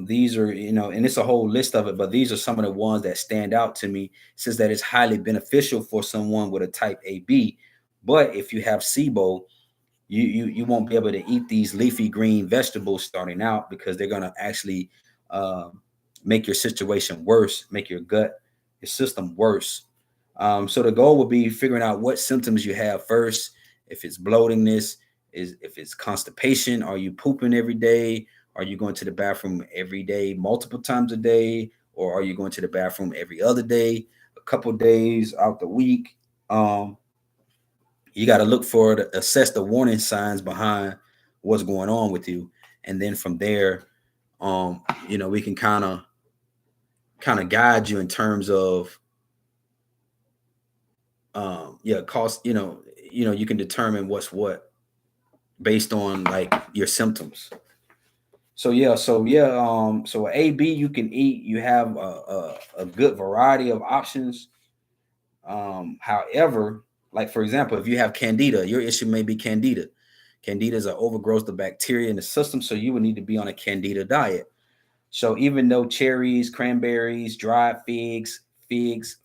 These are, and it's a whole list of it, but these are some of the ones that stand out to me. It says that it's highly beneficial for someone with a type AB. But if you have SIBO, you won't be able to eat these leafy green vegetables starting out because they're gonna actually uh, make your situation worse, make your gut, your system worse. So the goal would be figuring out what symptoms you have first. If it's bloatingness, if it's constipation, are you pooping every day? Are you going to the bathroom every day, multiple times a day, or are you going to the bathroom every other day, a couple days out the week? Um, you got to look for to assess the warning signs behind what's going on with you, and then from there, we can kind of guide you in terms of cost. You can determine what's what based on like your symptoms. So AB you can eat. You have a good variety of options. However, like for example, if you have candida, your issue may be candida. Candida is an overgrowth of bacteria in the system, so you would need to be on a candida diet. So even though cherries, cranberries, dried figs,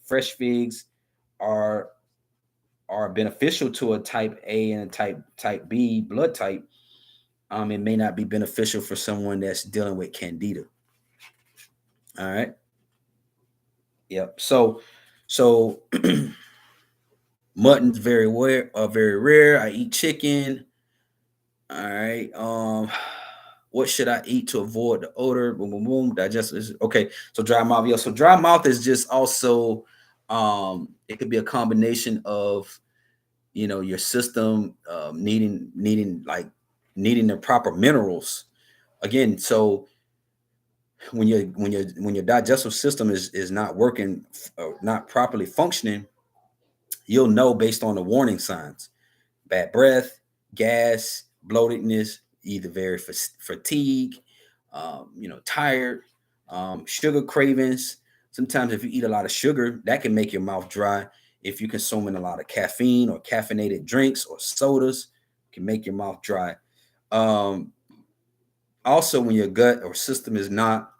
fresh figs are are beneficial to a type A and a type B blood type, it may not be beneficial for someone that's dealing with candida. All right. Yep. So mutton's very rare. I eat chicken. All right. What should I eat to avoid the odor? Boom, boom, boom. Digestive. Okay. So dry mouth. Yeah. So dry mouth is just also, it could be a combination of, your system needing the proper minerals. Again, so when your digestive system is not working, not properly functioning, you'll know based on the warning signs: bad breath, gas, bloatedness, either very fatigue, tired, sugar cravings. Sometimes if you eat a lot of sugar, that can make your mouth dry. If you're consuming a lot of caffeine or caffeinated drinks or sodas, can make your mouth dry. Um, Also, when your gut or system is not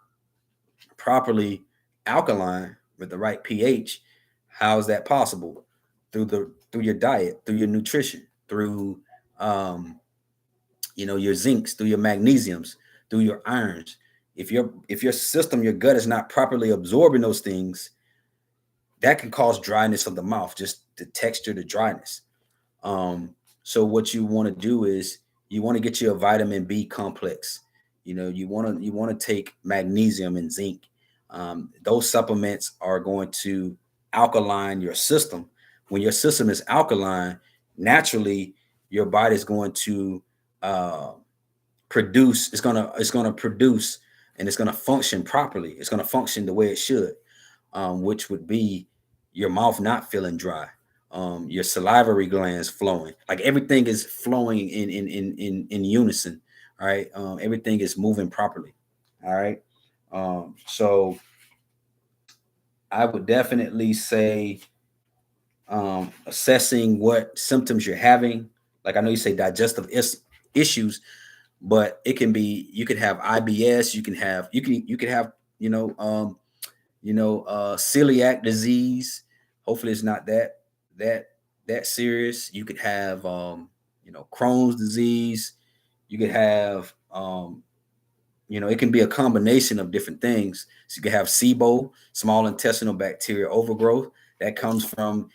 properly alkaline with the right pH, how is that possible? Through your diet, through your nutrition, through um, your zincs, through your magnesiums, through your irons. If your system, your gut is not properly absorbing those things, that can cause dryness of the mouth, just the texture, the dryness. So what you want to do is you want to get you a vitamin B complex. You want to take magnesium and zinc. Those supplements are going to alkaline your system. When your system is alkaline, naturally your body is going to uh, produce. It's gonna produce, and it's gonna function properly. It's gonna function the way it should, which would be your mouth not feeling dry, your salivary glands flowing, like everything is flowing in unison. All right, everything is moving properly. All right, so I would definitely say, assessing what symptoms you're having. Like I know you say digestive issues, but it can be, you could have IBS, you could have celiac disease. Hopefully, it's not that that serious. You could have Crohn's disease. You could have it can be a combination of different things. So you could have SIBO, small intestinal bacterial overgrowth, that comes from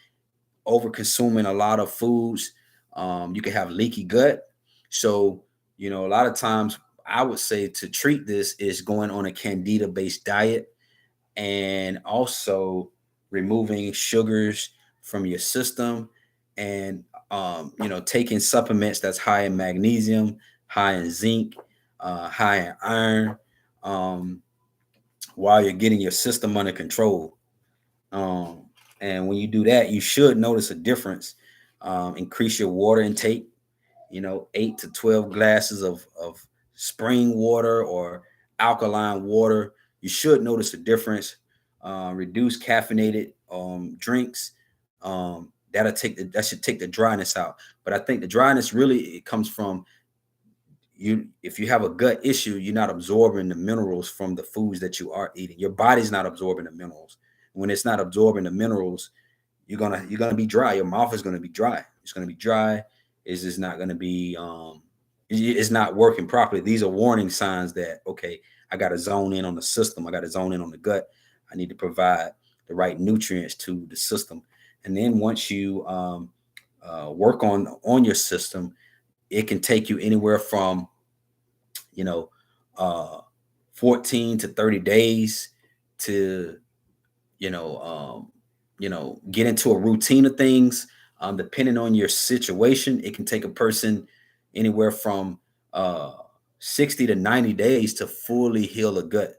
over consuming a lot of foods. You could have leaky gut. So a lot of times I would say to treat this is going on a candida based diet, and also removing sugars from your system, and taking supplements that's high in magnesium, high in zinc, high in iron, um, while you're getting your system under control. um, and when you do that, you should notice a difference. Increase your water intake, 8 to 12 glasses of spring water or alkaline water. You should notice a difference. Reduce caffeinated drinks. That should take the dryness out. But I think the dryness really, it comes from you. If you have a gut issue, you're not absorbing the minerals from the foods that you are eating. Your body's not absorbing the minerals. When it's not absorbing the minerals, you're gonna be dry. Your mouth is gonna be dry. It's gonna be dry. It's just not gonna be it's not working properly. These are warning signs that, okay, I gotta zone in on the system. I gotta zone in on the gut. I need to provide the right nutrients to the system. And then once you work on your system, it can take you anywhere from you know uh 14 to 30 days to you know, get into a routine of things. Depending on your situation, it can take a person anywhere from uh, 60 to 90 days to fully heal a gut,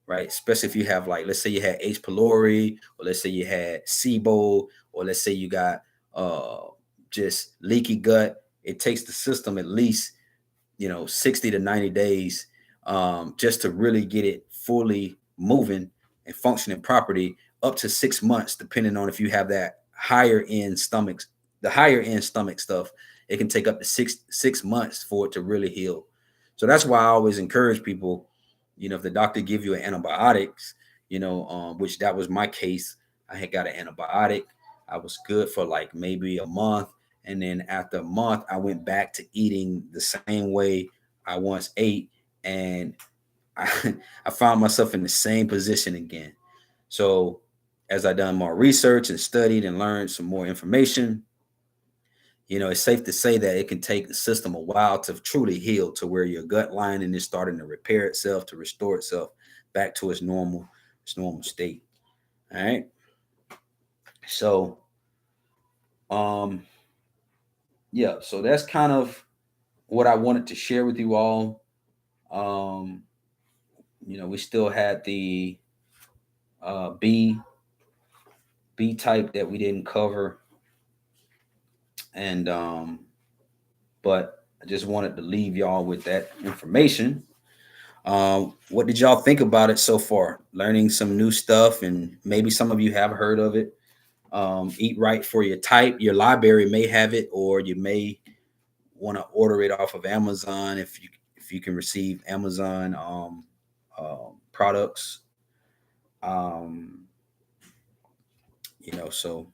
right? Especially if you have, like, let's say you had H. pylori, or let's say you had SIBO, or let's say you got uh, just leaky gut. It takes the system at least 60 to 90 days, just to really get it fully moving and functioning properly, up to 6 months, depending on if you have that higher end stomach stuff. It can take up to six months for it to really heal. So that's why I always encourage people, if the doctor give you an antibiotics, which that was my case. I had got an antibiotic. I was good for like maybe a month, and then after a month, I went back to eating the same way I once ate. And I, I found myself in the same position again. So as I done more research and studied and learned some more information, it's safe to say that it can take the system a while to truly heal, to where your gut lining is starting to repair itself, to restore itself back to its normal state. All right. So, um, yeah, so that's kind of what I wanted to share with you all. Um, we still had the B type that we didn't cover, and but I just wanted to leave y'all with that information. What did y'all think about it so far? Learning some new stuff, and maybe some of you have heard of it. Eat Right for your type. Your library may have it, or you may want to order it off of Amazon if you can receive Amazon products. Um, so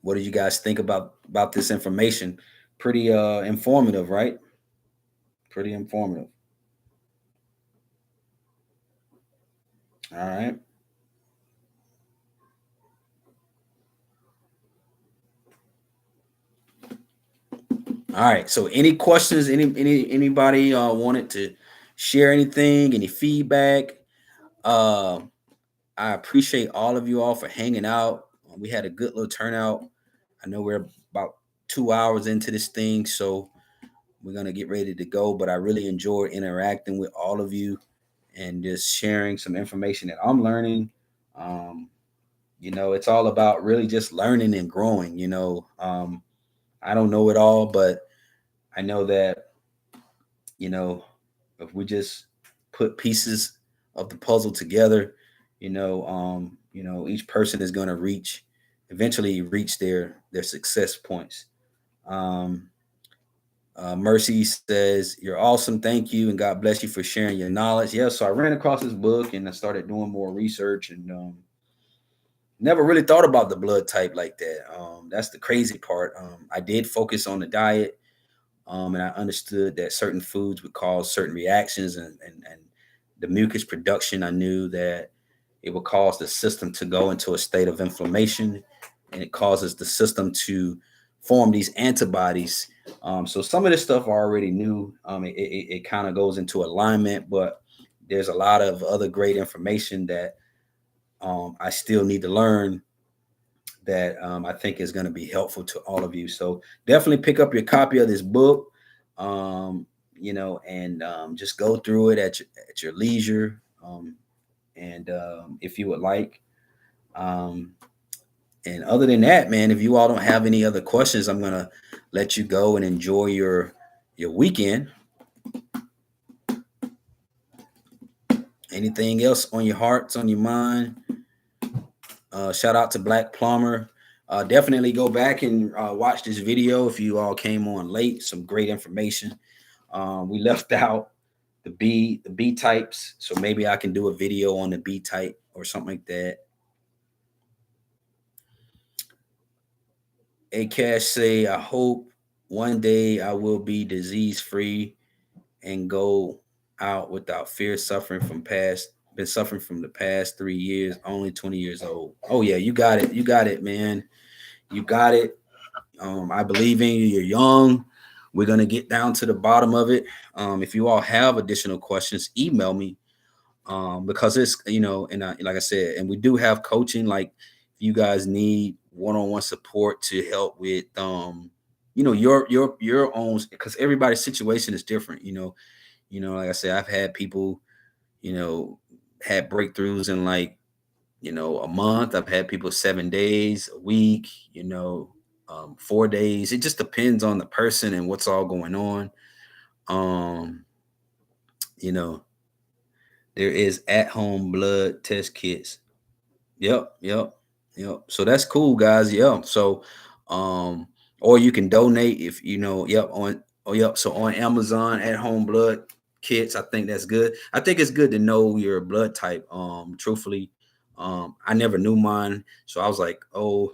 what do you guys think about this information? Pretty informative, right? Pretty informative. All right. All right. So any questions? Anybody wanted to share anything? Any feedback? Uh, I appreciate all of you all for hanging out. We had a good little turnout. I know we're about 2 hours into this thing, so we're gonna get ready to go. But I really enjoyed interacting with all of you and just sharing some information that I'm learning. Um, it's all about really just learning and growing. I don't know it all, but I know that you know if we just put pieces of the puzzle together, each person is going to eventually reach their success points. um Mercy says, "You're awesome. Thank you. And God bless you for sharing your knowledge." Yeah. So I ran across this book and I started doing more research, and never really thought about the blood type like that. That's the crazy part. I did focus on the diet, and I understood that certain foods would cause certain reactions, and the mucus production. I knew that it would cause the system to go into a state of inflammation, and it causes the system to form these antibodies. So some of this stuff I already knew. It kind of goes into alignment, but there's a lot of other great information that I still need to learn, that I think is going to be helpful to all of you. So definitely pick up your copy of this book, and just go through it at your leisure. And if you would like. Um, and other than that, man, if you all don't have any other questions, I'm going to let you go and enjoy your weekend. Anything else on your hearts, on your mind? Shout out to Black Plumber. Definitely go back and watch this video if you all came on late. Some great information. We left out the B types, so maybe I can do a video on the B type or something like that. A Cash say, "I hope one day I will be disease free and go out without fear. Been suffering from the past 3 years. Only 20 years old." Oh yeah, you got it. You got it, man. You got it. I believe in you. You're young. We're gonna get down to the bottom of it. If you all have additional questions, email me. Because it's and like I said, and we do have coaching. Like, if you guys need one-on-one support to help with your own, because everybody's situation is different. Like I said, I've had people you know had breakthroughs in, like, a month. I've had people 7 days, a week, 4 days. It just depends on the person and what's all going on. Um, you know, there is at-home blood test kits. Yep, yep, yep. So that's cool, guys. Yeah. So, um, or you can donate if Yep. Yep. So on Amazon, at-home blood kits. I think that's good. I think it's good to know your blood type. Truthfully, I never knew mine, so I was like, oh,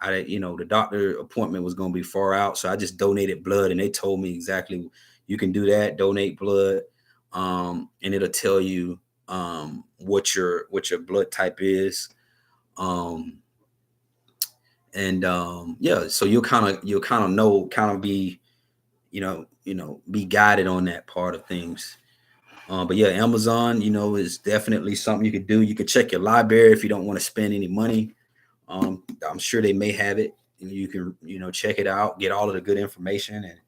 the doctor appointment was going to be far out, so I just donated blood, and they told me exactly you can do that, donate blood, and it'll tell you what your blood type is. Um, And yeah, so you'll kind of know, kind of be, be guided on that part of things. But yeah, Amazon, is definitely something you could do. You can check your library if you don't want to spend any money. I'm sure they may have it, and you can, check it out, get all of the good information, and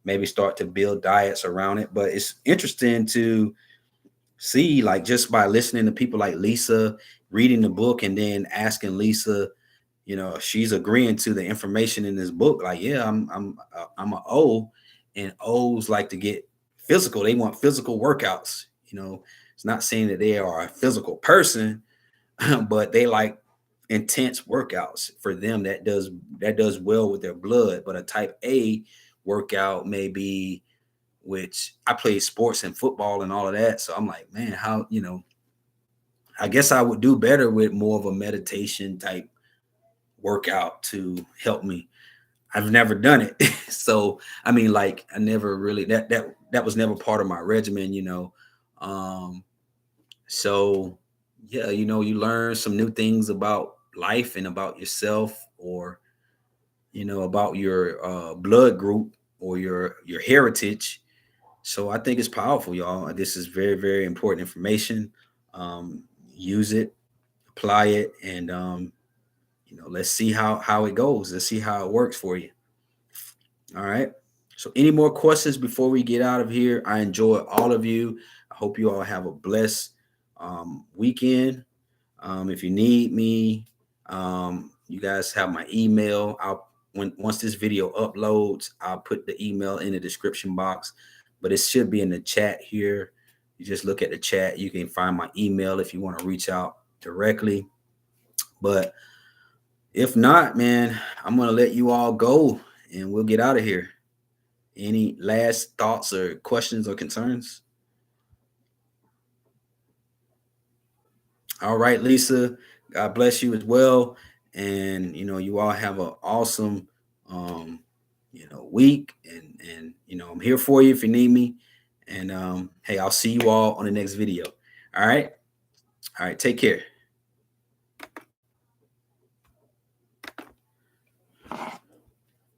maybe start to build diets around it. But it's interesting to see, like, just by listening to people like Lisa, reading the book, and then asking Lisa, if she's agreeing to the information in this book. Like, yeah, I'm a O, and O's like to get physical. They want physical workouts. It's not saying that they are a physical person, but they like intense workouts. For them, that does well with their blood. But a type A workout may be, which I played sports and football and all of that. So I'm like, man, how, I guess I would do better with more of a meditation type workout to help me. I've never done it. So I mean, like, I never really, that was never part of my regimen. Um so yeah, you learn some new things about life and about yourself, or about your blood group, or your heritage. So I think it's powerful, y'all. This is very, very important information. Use it, apply it, and let's see how it goes. Let's see how it works for you. All right. So, any more questions before we get out of here? I enjoy all of you. I hope you all have a blessed weekend. If you need me, you guys have my email. Once this video uploads, I'll put the email in the description box, but it should be in the chat here. You just look at the chat. You can find my email if you want to reach out directly. But if not, man, I'm gonna let you all go, and we'll get out of here. Any last thoughts or questions or concerns? All right, Lisa. God bless you as well. And you all have an awesome week. And I'm here for you if you need me. And hey, I'll see you all on the next video. All right. All right. Take care.